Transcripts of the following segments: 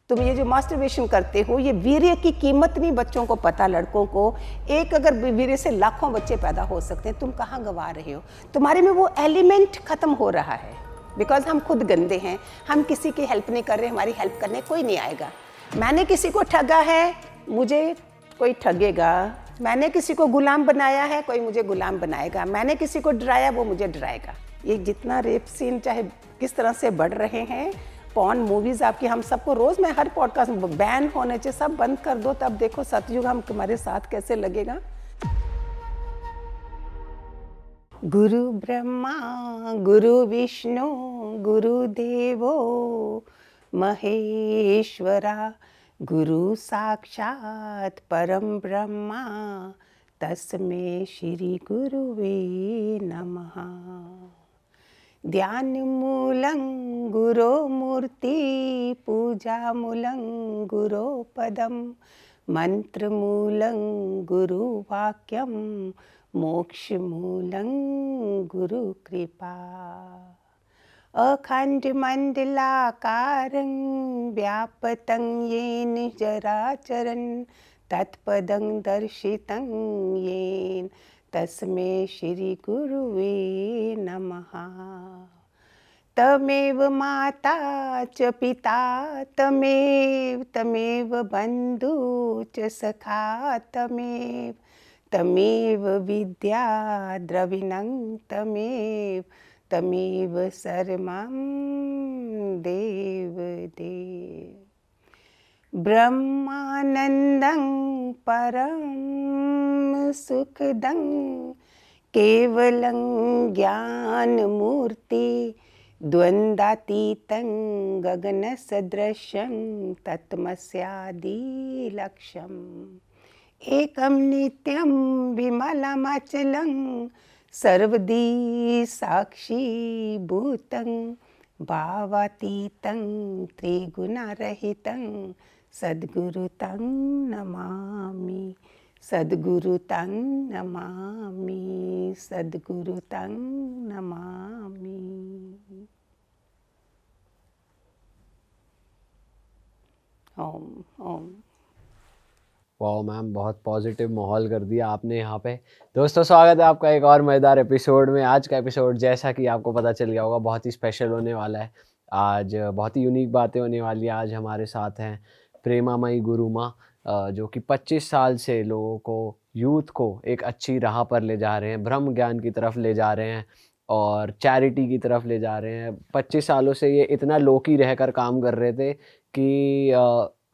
तुम ये जो मास्टरबेशन करते हो, ये वीर्य की कीमत नहीं बच्चों को पता, लड़कों को। एक अगर वीर्य से लाखों बच्चे पैदा हो सकते हैं, तुम कहाँ गंवा रहे हो? तुम्हारे में वो एलिमेंट खत्म हो रहा है, बिकॉज हम खुद गंदे हैं, हम किसी की हेल्प नहीं कर रहे, हमारी हेल्प करने कोई नहीं आएगा। मैंने किसी को ठगा है, मुझे कोई ठगेगा। मैंने किसी को गुलाम बनाया है, कोई मुझे गुलाम बनाएगा। मैंने किसी को डराया, वो मुझे डराएगा। ये जितना रेप सीन चाहे किस तरह से बढ़ रहे हैं, पॉर्न मूवीज आपकी, हम सबको रोज, मैं हर पॉडकास्ट में बैन होने चाहिए, सब बंद कर दो, तब देखो सतयुग हम तुम्हारे साथ कैसे लगेगा। गुरु ब्रह्मा गुरु विष्णु गुरुदेवो महेश्वरा, गुरु साक्षात परम ब्रह्मा तस्मै श्री गुरुवे नमः। ध्यान मूलं गुरो मूर्ति, पूजा मूलं गुरो पदम, मंत्र मूलं गुरु वाक्यम, मोक्ष मूलं गुरु कृपा। अखंड मंडलाकारं व्यापतं येन चराचरं, तत्पदं दर्शितं येन तस्मै श्री गुरुवे नमः। तमेव माता च पिता तमेव बन्धु च सखा तमेव विद्या द्रविणं तमेव सर्वं देव। ब्रह्मानन्दं परं सुखदं केवलं ज्ञानमूर्ति, द्वन्द्वातीतं गगनसदृशं तत्त्वमस्यादि लक्ष्यम्। एकं नित्यं विमलमचलं सर्वदी साक्षीभूतं, भावातीतं त्रिगुणरहितं सद्गुरु तं नमामि, सद्गुरु तं नमामि, सद्गुरु तं नमामि। ओम ओम। वाह मैम, बहुत पॉजिटिव माहौल कर दिया आपने यहाँ पे। दोस्तों, स्वागत है आपका एक और मज़ेदार एपिसोड में। आज का एपिसोड जैसा कि आपको पता चल गया होगा, बहुत ही स्पेशल होने वाला है। आज बहुत ही यूनिक बातें होने वाली है। आज हमारे साथ हैं प्रेमामयी गुरु माँ, जो कि 25 साल से लोगों को, यूथ को एक अच्छी राह पर ले जा रहे हैं, ब्रह्म ज्ञान की तरफ ले जा रहे हैं और चैरिटी की तरफ ले जा रहे हैं। 25 सालों से ये इतना लोकी रहकर काम कर रहे थे कि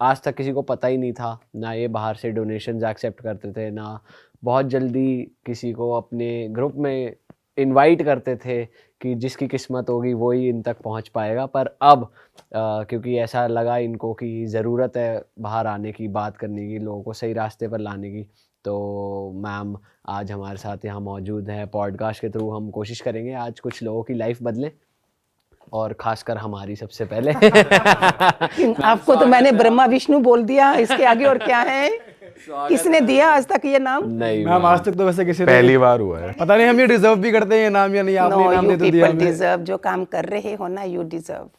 आज तक किसी को पता ही नहीं था, ना ये बाहर से डोनेशंस एक्सेप्ट करते थे, ना बहुत जल्दी किसी को अपने ग्रुप में इनवाइट करते थे कि जिसकी किस्मत होगी वो ही इन तक पहुंच पाएगा। पर अब क्योंकि ऐसा लगा इनको कि ज़रूरत है बाहर आने की, बात करने की, लोगों को सही रास्ते पर लाने की, तो मैम आज हमारे साथ यहाँ मौजूद हैं। पॉडकास्ट के थ्रू हम कोशिश करेंगे आज कुछ लोगों की लाइफ बदलें, और खासकर हमारी सबसे पहले। आपको तो मैंने ब्रह्मा विष्णु बोल दिया, इसके आगे और क्या है? किसने दिया आज तक ये नाम? नहीं मैम, आज तक तो वैसे किसी पहली बार हुआ है। पता नहीं हम ये डिजर्व भी करते हैं ये नाम या नहीं। आपने नाम दे तो दिया हमें। डिजर्व, जो काम कर रहे हो ना, you deserve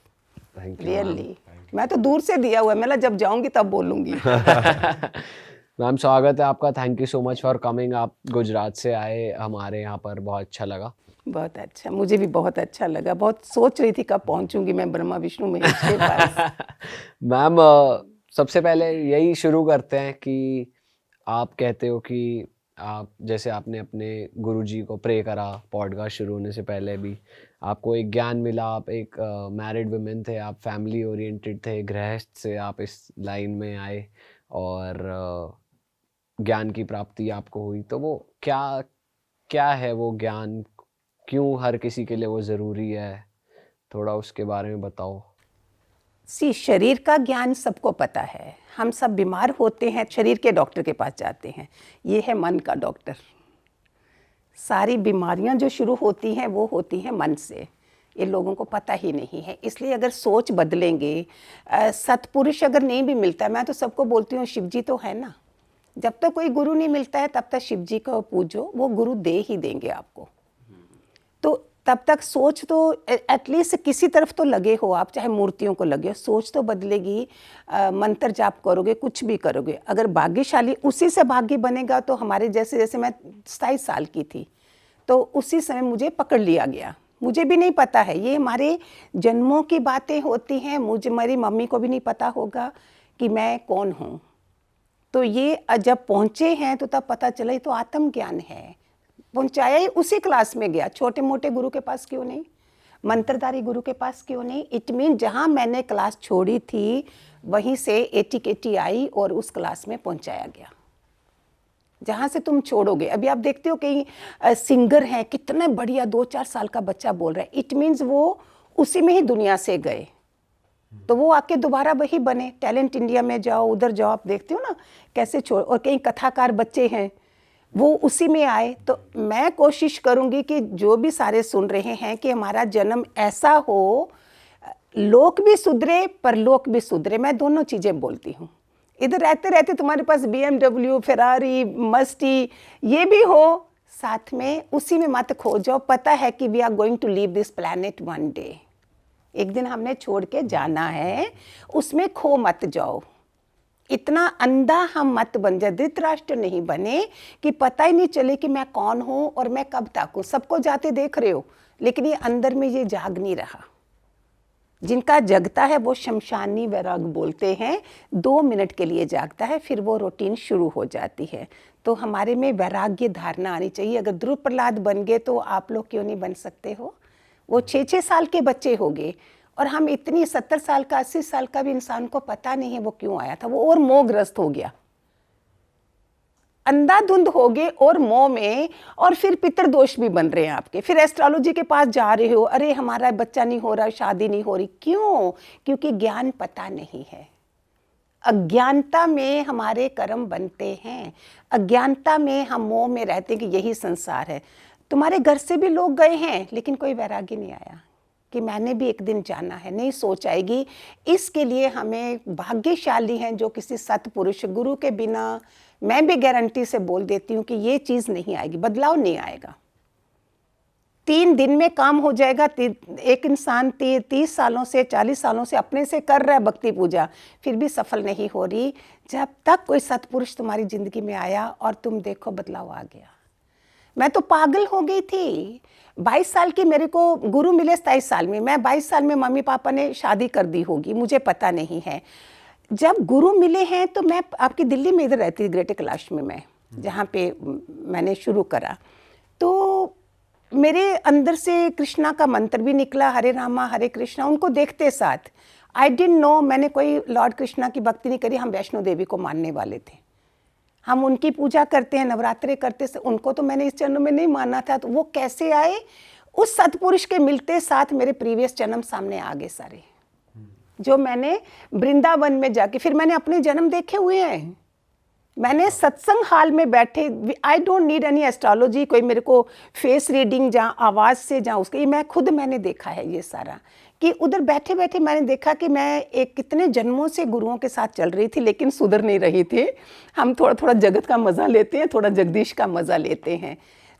thank you really. मैं तो दूर से दिया हुआ है, मैं जब जाऊंगी तब बोलूंगी। मैम, स्वागत है आपका। Thank you so much for coming. आप गुजरात से आए हमारे यहाँ पर, बहुत अच्छा लगा। बहुत अच्छा, मुझे भी बहुत अच्छा लगा। बहुत सोच रही थी कब पहुंचूंगी मैं ब्रह्मा विष्णु महेश के पास। मैम, सबसे पहले यही शुरू करते हैं कि आप कहते हो कि आप, जैसे आपने अपने गुरुजी को प्रे करा पॉडकास्ट शुरू होने से पहले भी, आपको एक ज्ञान मिला, आप एक मैरिड वुमेन थे, आप फैमिली ओरिएंटेड थे, गृहस्थ से आप इस लाइन में आए और ज्ञान की प्राप्ति आपको हुई। तो वो क्या है वो ज्ञान, क्यों हर किसी के लिए वो ज़रूरी है, थोड़ा उसके बारे में बताओ। शरीर का ज्ञान सबको पता है, हम सब बीमार होते हैं, शरीर के डॉक्टर के पास जाते हैं। ये है मन का डॉक्टर। सारी बीमारियां जो शुरू होती हैं वो होती हैं मन से, ये लोगों को पता ही नहीं है। इसलिए अगर सोच बदलेंगे, सत्पुरुष अगर नहीं भी मिलता है, मैं तो सबको बोलती हूँ शिव जी तो है ना, जब तक कोई गुरु नहीं मिलता है तब तक शिव जी को पूजो, वो गुरु दे ही देंगे आपको। तो तब तक सोच तो एटलीस्ट किसी तरफ तो लगे हो आप, चाहे मूर्तियों को लगे हो, सोच तो बदलेगी। मंत्र जाप करोगे, कुछ भी करोगे, अगर भाग्यशाली उसी से भाग्य बनेगा। तो हमारे जैसे मैं 27 साल की थी तो उसी समय मुझे पकड़ लिया गया। मुझे भी नहीं पता है, ये हमारे जन्मों की बातें होती हैं। मुझे, मेरी मम्मी को भी नहीं पता होगा कि मैं कौन हूँ। तो ये जब पहुँचे हैं तो तब पता चला ये तो आत्मज्ञान है। पहुँचाया ही उसी क्लास में गया, छोटे मोटे गुरु के पास क्यों नहीं, मंत्रधारी गुरु के पास क्यों नहीं। इट मीन जहाँ मैंने क्लास छोड़ी थी वहीं से 80 आई और उस क्लास में पहुँचाया गया जहाँ से तुम छोड़ोगे। अभी आप देखते हो कई सिंगर हैं, कितना बढ़िया 2-4 साल का बच्चा बोल रहा है, इट मीन्स वो उसी में ही दुनिया से गए, तो वो आके दोबारा वही बने। टैलेंट इंडिया में जाओ, उधर जाओ, आप देखते हो ना कैसे छोड़। और कई कथाकार बच्चे हैं वो उसी में आए। तो मैं कोशिश करूँगी कि जो भी सारे सुन रहे हैं कि हमारा जन्म ऐसा हो, लोक भी सुधरे परलोक भी सुधरे। मैं दोनों चीज़ें बोलती हूँ। इधर रहते रहते तुम्हारे पास BMW, फेरारी, मस्ती ये भी हो, साथ में उसी में मत खो जाओ। पता है कि we are going to leave this planet one day, एक दिन हमने छोड़ के जाना है, उसमें खो मत जाओ। इतना अंधा हम मत बन जाए, धृतराष्ट्र नहीं बने कि पता ही नहीं चले कि मैं कौन हूँ और मैं कब तक हूँ। सबको जाते देख रहे हो लेकिन ये अंदर में ये जाग नहीं रहा। जिनका जगता है वो शमशानी वैराग बोलते हैं, 2 मिनट के लिए जागता है, फिर वो रूटीन शुरू हो जाती है। तो हमारे में वैराग्य धारणा आनी चाहिए। अगर ध्रुव प्रहलाद बन गए तो आप लोग क्यों नहीं बन सकते हो। वो 6-6 साल के बच्चे हो गए और हम इतनी 70 साल का 80 साल का भी इंसान को पता नहीं है वो क्यों आया था। वो और मोहग्रस्त हो गया, अंधाधुंध हो गए और मोह में, और फिर पितृदोष भी बन रहे हैं आपके। फिर एस्ट्रोलॉजी के पास जा रहे हो, अरे हमारा बच्चा नहीं हो रहा, शादी नहीं हो रही, क्यों? क्योंकि ज्ञान पता नहीं है। अज्ञानता में हमारे कर्म बनते हैं, अज्ञानता में हम मोह में रहते हैं कि यही संसार है। तुम्हारे घर से भी लोग गए हैं लेकिन कोई वैरागी नहीं आया कि मैंने भी एक दिन जाना है, नहीं सोच आएगी। इसके लिए हमें भाग्यशाली हैं जो किसी सतपुरुष गुरु के बिना, मैं भी गारंटी से बोल देती हूँ कि ये चीज़ नहीं आएगी, बदलाव नहीं आएगा। 3 दिन में काम हो जाएगा। एक इंसान 30 सालों से 40 सालों से अपने से कर रहा है भक्ति पूजा, फिर भी सफल नहीं हो रही। जब तक कोई सतपुरुष तुम्हारी जिंदगी में आया और तुम देखो बदलाव आ गया। मैं तो पागल हो गई थी। 22 साल की मेरे को गुरु मिले 27 साल में। मैं 22 साल में मम्मी पापा ने शादी कर दी होगी, मुझे पता नहीं है। जब गुरु मिले हैं तो मैं आपकी दिल्ली में इधर रहती थी, ग्रेटर कैलाश में, मैं जहाँ पे मैंने शुरू करा, तो मेरे अंदर से कृष्णा का मंत्र भी निकला, हरे रामा हरे कृष्णा। उनको देखते साथ आई डिडंट नो, मैंने कोई लॉर्ड कृष्णा की भक्ति नहीं करी। हम वैष्णो देवी को मानने वाले थे, हम उनकी पूजा करते हैं, नवरात्रे करते से। उनको तो मैंने इस जन्म में नहीं माना था। तो वो कैसे आए? उस सतपुरुष के मिलते साथ मेरे प्रीवियस जन्म सामने आ गए सारे, जो मैंने वृंदावन में जाके, फिर मैंने अपने जन्म देखे हुए हैं। मैंने सत्संग हाल में बैठे, I don't need any astrology, कोई मेरे को फेस रीडिंग जहाँ आवाज़ से जहाँ उसके, ये मैं खुद मैंने देखा है ये सारा, कि उधर बैठे बैठे मैंने देखा कि मैं एक कितने जन्मों से गुरुओं के साथ चल रही थी लेकिन सुधर नहीं रही थी। हम थोड़ा थोड़ा जगत का मज़ा लेते हैं, थोड़ा जगदीश का मज़ा लेते हैं।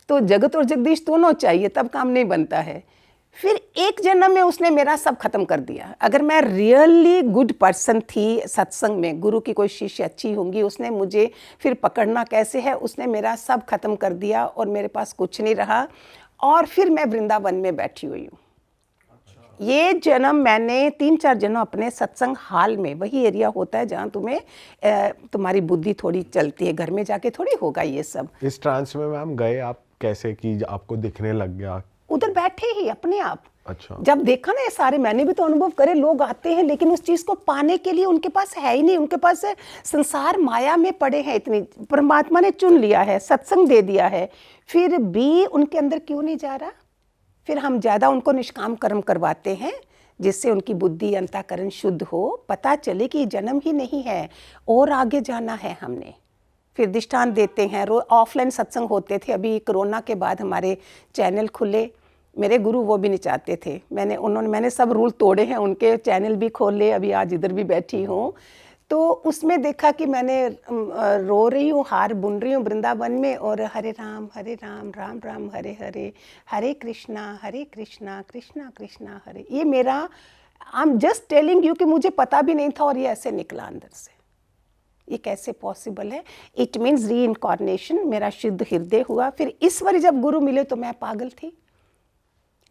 तो जगत और जगदीश दोनों चाहिए, तब काम नहीं बनता है। फिर एक जन्म में उसने मेरा सब खत्म कर दिया। अगर मैं रियली गुड पर्सन थी सत्संग में, गुरु की कोई शिष्य अच्छी होंगी, उसने मुझे फिर पकड़ना कैसे है, उसने मेरा सब खत्म कर दिया और मेरे पास कुछ नहीं रहा। और फिर मैं वृंदावन में बैठी हुई हूँ। ये जन्म मैंने 3-4 जन्म अपने सत्संग हाल में, वही एरिया होता है जहाँ तुम्हारी बुद्धि थोड़ी चलती है, घर में जाके थोड़ी होगा ये सब। इस ट्रांस में मैम गए आप कैसे कि आपको दिखने लग गया? उधर बैठे ही अपने आप। अच्छा। जब देखा ना ये सारे, मैंने भी तो अनुभव करे, लोग आते हैं लेकिन उस चीज़ को पाने के लिए उनके पास है ही नहीं। उनके पास संसार माया में पड़े हैं इतनी। परमात्मा ने चुन लिया है, सत्संग दे दिया है, फिर भी उनके अंदर क्यों नहीं जा रहा? फिर हम ज़्यादा उनको निष्काम कर्म करवाते हैं जिससे उनकी बुद्धि अंतःकरण शुद्ध हो, पता चले कि जन्म ही नहीं है और आगे जाना है हमने। फिर दृष्टांत देते हैं। ऑफलाइन सत्संग होते थे, अभी कोरोना के बाद हमारे चैनल खुले। मेरे गुरु वो भी नहीं चाहते थे, मैंने सब रूल तोड़े हैं, उनके चैनल भी खोले, अभी आज इधर भी बैठी हूँ। तो उसमें देखा कि मैंने रो रही हूँ, हार बुन रही हूँ वृंदावन में, और हरे राम राम राम हरे हरे, हरे कृष्णा कृष्णा कृष्णा हरे। ये मेरा, I am just telling you कि मुझे पता भी नहीं था और ये ऐसे निकला अंदर से। ये कैसे पॉसिबल है? इट मीन्स री इनकॉर्नेशन, मेरा शुद्ध हृदय हुआ। फिर ईश्वर जब गुरु मिले तो मैं पागल थी,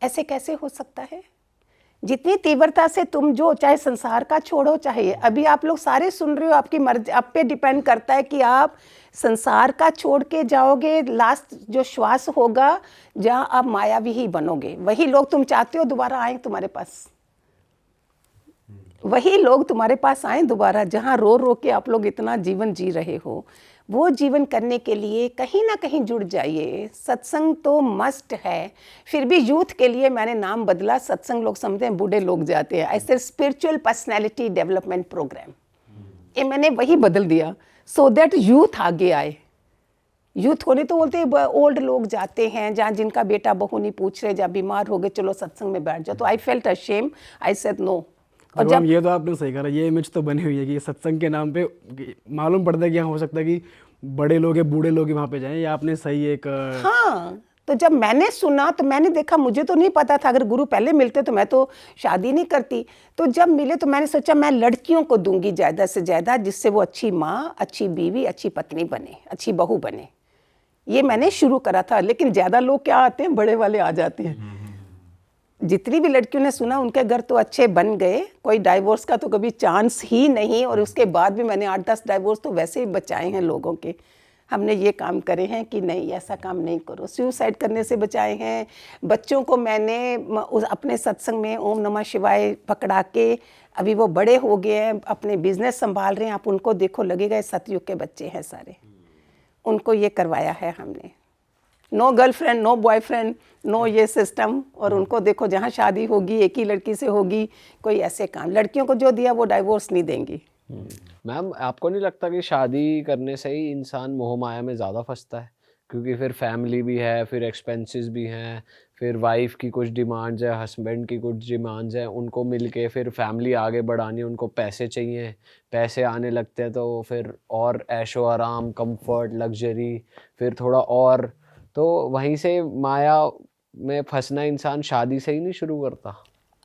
ऐसे कैसे हो सकता है? जितनी तीव्रता से तुम जो, चाहे संसार का छोड़ो, चाहे अभी आप लोग सारे सुन रहे हो, आपकी मर्जी, आप पे डिपेंड करता है कि आप संसार का छोड़ के जाओगे, लास्ट जो श्वास होगा जहाँ आप मायावी ही बनोगे, वही लोग तुम चाहते हो दोबारा आए तुम्हारे पास, वही लोग तुम्हारे पास आए दोबारा, जहाँ रो रो के आप लोग इतना जीवन जी रहे हो। वो जीवन करने के लिए कहीं ना कहीं जुड़ जाइए। सत्संग तो मस्ट है। फिर भी यूथ के लिए मैंने नाम बदला, सत्संग लोग समझते हैं बूढ़े लोग जाते हैं, ऐसे स्पिरिचुअल पर्सनैलिटी डेवलपमेंट प्रोग्राम, ये मैंने वही बदल दिया सो दैट यूथ आगे आए। यूथ को नहीं तो बोलते ओल्ड लोग जाते हैं, जहाँ जिनका बेटा बहू नहीं पूछ रहे, जहाँ बीमार हो गए, चलो सत्संग में बैठ जाओ। तो I felt ashamed, I said no. और जब ये तो आपने सही कहा, ये इमेज तो बनी हुई है कि सत्संग के नाम पे मालूम पड़ता है कि हाँ हो सकता है कि बड़े लोग हैं, बूढ़े लोग वहाँ पे जाएं, या आपने सही एक हाँ, तो जब मैंने सुना तो मैंने देखा, मुझे तो नहीं पता था, अगर गुरु पहले मिलते तो मैं तो शादी नहीं करती। तो जब मिले तो मैंने सोचा मैं लड़कियों को दूंगी ज़्यादा से ज़्यादा, जिससे वो अच्छी माँ, अच्छी बीवी, अच्छी पत्नी बने, अच्छी बहू बने। ये मैंने शुरू करा था। लेकिन ज़्यादा लोग क्या आते हैं, बड़े वाले आ जाते हैं। जितनी भी लड़कियों ने सुना उनके घर तो अच्छे बन गए, कोई डाइवोर्स का तो कभी चांस ही नहीं। और उसके बाद भी मैंने 8-10 डाइवोर्स तो वैसे ही बचाए हैं लोगों के। हमने ये काम करे हैं कि नहीं, ऐसा काम नहीं करो। सुसाइड करने से बचाए हैं। बच्चों को मैंने अपने सत्संग में ओम नमः शिवाय पकड़ा के, अभी वो बड़े हो गए हैं, अपने बिजनेस संभाल रहे हैं। आप उनको देखो, लगेगा सतयुग के बच्चे हैं सारे। उनको ये करवाया है हमने। No girlfriend, no boyfriend, no ये सिस्टम। और उनको देखो, जहाँ शादी होगी एक ही लड़की से होगी, कोई ऐसे काम। लड़कियों को जो दिया वो डाइवोर्स नहीं देंगी। मैम, आपको नहीं लगता कि शादी करने से ही इंसान मोह माया में ज़्यादा फंसता है? क्योंकि फिर फैमिली भी है, फिर एक्सपेंसेस भी हैं, फिर वाइफ की कुछ डिमांड्स है, हस्बैंड की कुछ डिमांड्स हैं, उनको मिलके फिर फैमिली आगे बढ़ानी है, उनको पैसे चाहिए, पैसे आने लगते हैं तो फिर और ऐशो आराम, कंफर्ट, लग्जरी, फिर थोड़ा और, तो वहीं से माया में फंसना इंसान शादी से ही नहीं शुरू करता?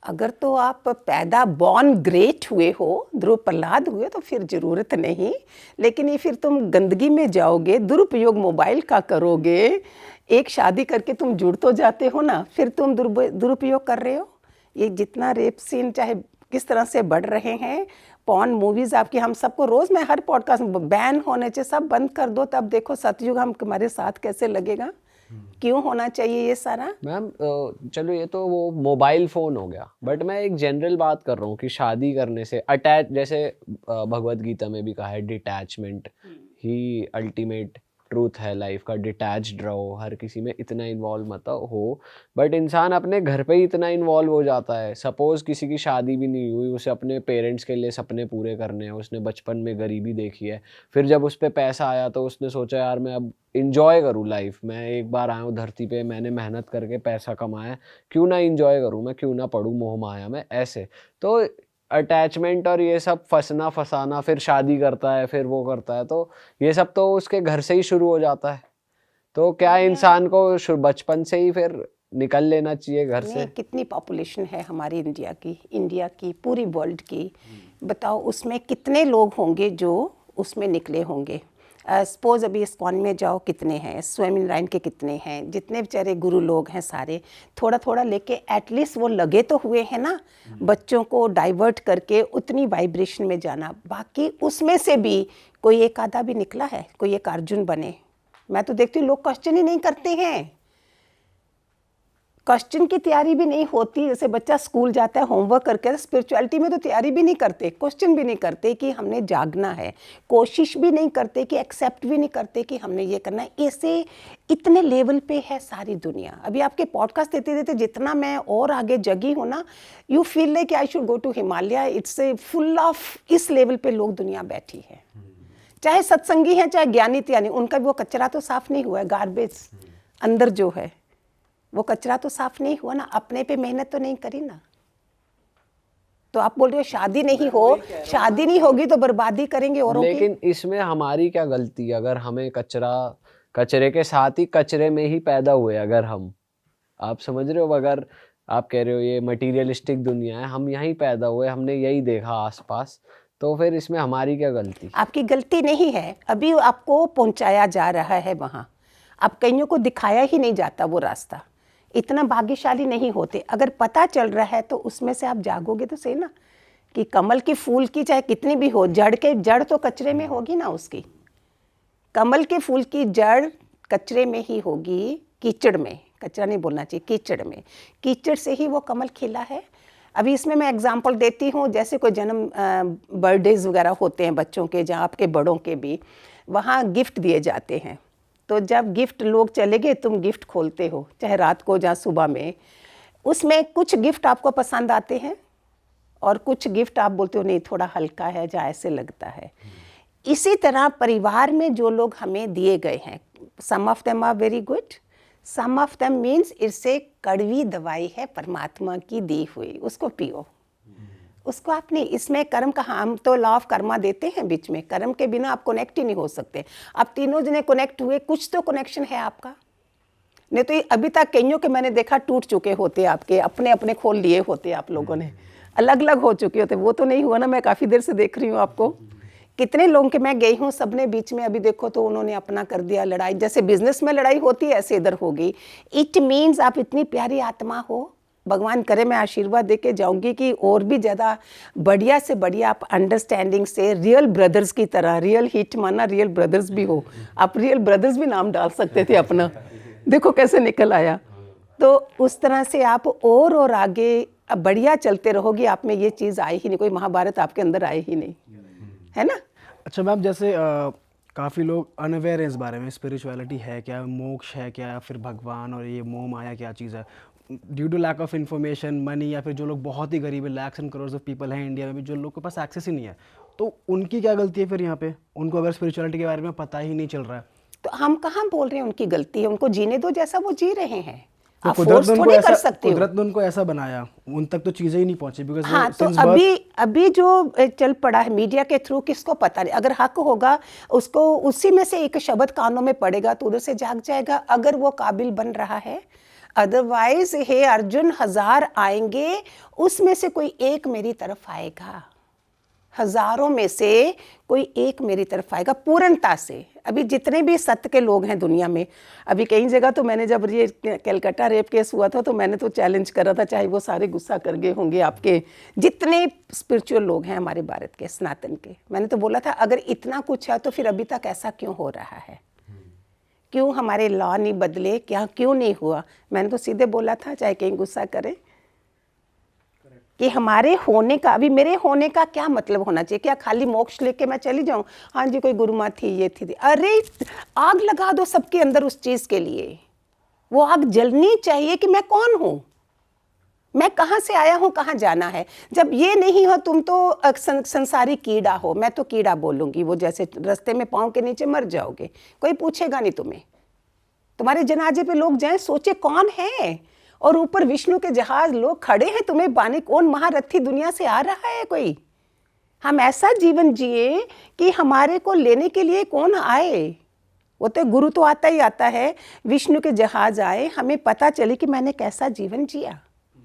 अगर तो आप पैदा बॉर्न ग्रेट हुए हो, ध्रुव प्रहलाद हुए, तो फिर ज़रूरत नहीं। लेकिन ये फिर तुम गंदगी में जाओगे, दुरुपयोग मोबाइल का करोगे। एक शादी करके तुम जुड़ तो जाते हो ना, फिर तुम दुरुपयोग कर रहे हो। ये जितना रेप सीन चाहे किस तरह से बढ़ रहे हैं, पॉर्न मूवीज़ आपकी, हम सबको रोज़, मैं हर पॉडकास्ट में बैन होने चाहिए, सब बंद कर दो, तब देखो सतयुग हम हमारे साथ कैसे लगेगा। क्यों होना चाहिए ये सारा? मैम चलो ये तो वो मोबाइल फ़ोन हो गया, बट मैं एक जनरल बात कर रहा हूँ कि शादी करने से अटैच, जैसे भगवत गीता में भी कहा है डिटैचमेंट ही अल्टीमेट ट्रूथ है लाइफ का। डिटैच्ड रहो, हर किसी में इतना इन्वॉल्व मत हो। बट इंसान अपने घर पे ही इतना इन्वॉल्व हो जाता है। सपोज़ किसी की शादी भी नहीं हुई, उसे अपने पेरेंट्स के लिए सपने पूरे करने हैं, उसने बचपन में गरीबी देखी है, फिर जब उस पर पैसा आया तो उसने सोचा यार मैं अब इंजॉय करूँ लाइफ, मैं एक बार आया हूँ धरती पे, मैंने मेहनत करके पैसा कमाया, क्यों ना इंजॉय करूँ, मैं क्यों ना पढ़ूँ मोह माया में। ऐसे तो अटैचमेंट और ये सब फंसना फसाना, फिर शादी करता है, फिर वो करता है, तो ये सब तो उसके घर से ही शुरू हो जाता है। तो क्या इंसान को बचपन से ही फिर निकल लेना चाहिए घर से? कितनी पॉपुलेशन है हमारी इंडिया की पूरी वर्ल्ड की, बताओ उसमें कितने लोग होंगे जो उसमें निकले होंगे। सपोज अभी इस्कॉन में जाओ, कितने हैं, स्वामी नारायण के कितने हैं, जितने बेचारे गुरु लोग हैं सारे, थोड़ा थोड़ा लेके एटलीस्ट वो लगे तो हुए हैं ना बच्चों को डाइवर्ट करके उतनी वाइब्रेशन में जाना। बाकी उसमें से भी कोई एक आधा भी निकला है, कोई एक अर्जुन बने? मैं तो देखती हूँ लोग क्वेश्चन ही नहीं करते हैं, क्वेश्चन की तैयारी भी नहीं होती। जैसे बच्चा स्कूल जाता है होमवर्क करके, स्पिरिचुअलिटी में तो तैयारी भी नहीं करते, क्वेश्चन भी नहीं करते कि हमने जागना है, कोशिश भी नहीं करते कि एक्सेप्ट भी नहीं करते कि हमने ये करना है। ऐसे इतने लेवल पे है सारी दुनिया। अभी आपके पॉडकास्ट देते देते जितना मैं और आगे जगी हूँ ना, you feel like I should go to Himalaya. It's full of इस लेवल पे लोग दुनिया बैठी है, चाहे सत्संगी हैं चाहे ज्ञानी त्यानी, उनका वो कचरा तो साफ नहीं हुआ है, गार्बेज अंदर जो है वो कचरा तो साफ नहीं हुआ ना, अपने पे मेहनत तो नहीं करी ना। तो आप बोल रहे हो शादी नहीं हो, शादी नहीं होगी तो बर्बादी करेंगे औरों की। लेकिन इसमें हमारी क्या गलती है? अगर हमें कचरे के साथ ही कचरे में ही पैदा हुए, अगर हम, आप समझ रहे हो, अगर आप कह रहे हो ये मटीरियलिस्टिक दुनिया है, हम यहीं पैदा हुए, हमने यही देखा आसपास, तो फिर इसमें हमारी क्या गलती? आपकी गलती नहीं है, अभी आपको पहुंचाया जा रहा है वहाँ, अब कईयों को दिखाया ही नहीं जाता वो रास्ता। इतना भाग्यशाली नहीं होते, अगर पता चल रहा है तो उसमें से आप जागोगे तो सही ना, कि कमल की फूल की चाहे कितनी भी हो, जड़ तो कचरे में होगी ना उसकी। कमल के फूल की जड़ कचरे में ही होगी, कीचड़ में, कचरा नहीं बोलना चाहिए, कीचड़ में, कीचड़ से ही वो कमल खिला है। अभी इसमें मैं एग्जांपल देती हूँ, जैसे कोई जन्म बर्थडेज वगैरह होते हैं बच्चों के, जहाँ आपके बड़ों के भी, वहाँ गिफ्ट दिए जाते हैं। तो जब गिफ्ट लोग चले गए, तुम गिफ्ट खोलते हो, चाहे रात को या सुबह में, उसमें कुछ गिफ्ट आपको पसंद आते हैं और कुछ गिफ्ट आप बोलते हो नहीं थोड़ा हल्का है या ऐसे लगता है। इसी तरह परिवार में जो लोग हमें दिए गए हैं, some of them are very good, some of them means इससे कड़वी दवाई है परमात्मा की दी हुई, उसको पियो, उसको आप नहीं। इसमें कर्म का, हम तो लॉ ऑफ कर्मा देते हैं बीच में, कर्म के बिना आप कनेक्ट ही नहीं हो सकते। आप तीनों जने कनेक्ट हुए, कुछ तो कनेक्शन है आपका, नहीं तो अभी तक कईयों के मैंने देखा टूट चुके होते, आपके अपने अपने खोल लिए होते, आप लोगों ने अलग अलग हो चुके होते। वो तो नहीं हुआ ना, मैं काफ़ी देर से देख रही हूँ आपको, कितने लोगों के मैं गई हूँ, सबने बीच में अभी देखो तो उन्होंने अपना कर दिया। लड़ाई जैसे बिजनेस में लड़ाई होती है ऐसे इधर हो गई। इट मीन्स आप इतनी प्यारी आत्मा हो, भगवान करे मैं आशीर्वाद दे के जाऊँगी कि और भी ज़्यादा बढ़िया से बढ़िया आप अंडरस्टैंडिंग से रियल ब्रदर्स की तरह, रियल हिट माना रियल ब्रदर्स भी हो, आप रियल ब्रदर्स भी नाम डाल सकते थे अपना, देखो कैसे निकल आया। तो उस तरह से आप और आगे बढ़िया चलते रहोगे, आप में ये चीज़ आई ही नहीं, कोई महाभारत आपके अंदर आए ही नहीं, है ना। अच्छा मैम, जैसे काफ़ी लोग अनअवेयर हैं इस बारे में, स्पिरिचुअलिटी है क्या, मोक्ष है क्या, या फिर भगवान और ये मोह माया क्या चीज़ है, due to lack of information, money, या फिर जो लोग बहुत ही गरीब है, lakhs and crore of people हैं इंडिया में भी, जो लोग के पास एक्सेस ही नहीं है, तो उनकी क्या गलती है फिर यहाँ पे? उनको अगर स्पिरिचुअलिटी के बारे में पता ही नहीं चल रहा है तो हम कहाँ बोल रहे हैं उनकी गलती है, उनको जीने दो जैसा वो जी रहे हैं, तो आप फोर्स थोड़ी कर सकते हो। कुदरत ने उनको ऐसा बनाया, उन तक तो चीज़ें ही नहीं पहुंची, बिकॉज हाँ, तो अभी जो चल पड़ा है मीडिया के थ्रू, किसको पता नहीं, अगर हक होगा उसको उसी में से एक शब्द कानों में पड़ेगा तो उधर से जाग जाएगा, अगर वो काबिल बन रहा है। अदरवाइज हे अर्जुन, 1000 आएंगे, उसमें से कोई एक मेरी तरफ आएगा, हजारों में से कोई एक मेरी तरफ आएगा पूर्णता से। अभी जितने भी सत्य के लोग हैं दुनिया में, अभी कई जगह तो मैंने जब ये कलकत्ता रेप केस हुआ था तो मैंने तो चैलेंज करा था, चाहे वो सारे गुस्सा कर गए होंगे आपके जितने स्पिरिचुअल लोग हैं हमारे भारत के, सनातन के, मैंने तो बोला था अगर इतना कुछ है तो फिर अभी तक ऐसा क्यों हो रहा है, क्यों हमारे लॉ नहीं बदले, क्या क्यों नहीं हुआ। मैंने तो सीधे बोला था, चाहे कहीं गुस्सा करे, कि हमारे होने का, अभी मेरे होने का क्या मतलब होना चाहिए, क्या खाली मोक्ष लेके मैं चली जाऊं, हाँ जी कोई गुरु माँ थी, ये थी, अरे आग लगा दो सबके अंदर उस चीज़ के लिए, वो आग जलनी चाहिए कि मैं कौन हूँ, मैं कहाँ से आया हूँ, कहाँ जाना है। जब ये नहीं हो, तुम तो संसारी कीड़ा हो, मैं तो कीड़ा बोलूँगी, वो जैसे रास्ते में पाँव के नीचे मर जाओगे, कोई पूछेगा नहीं तुम्हें, तुम्हारे जनाजे पे लोग जाएं सोचे कौन है, और ऊपर विष्णु के जहाज लोग खड़े हैं तुम्हें बाने, कौन महारथी दुनिया से आ रहा है कोई। हम ऐसा जीवन जिए कि हमारे को लेने के लिए कौन आए, वो तो गुरु तो आता ही आता है, विष्णु के जहाज आए, हमें पता चले कि मैंने कैसा जीवन जिया।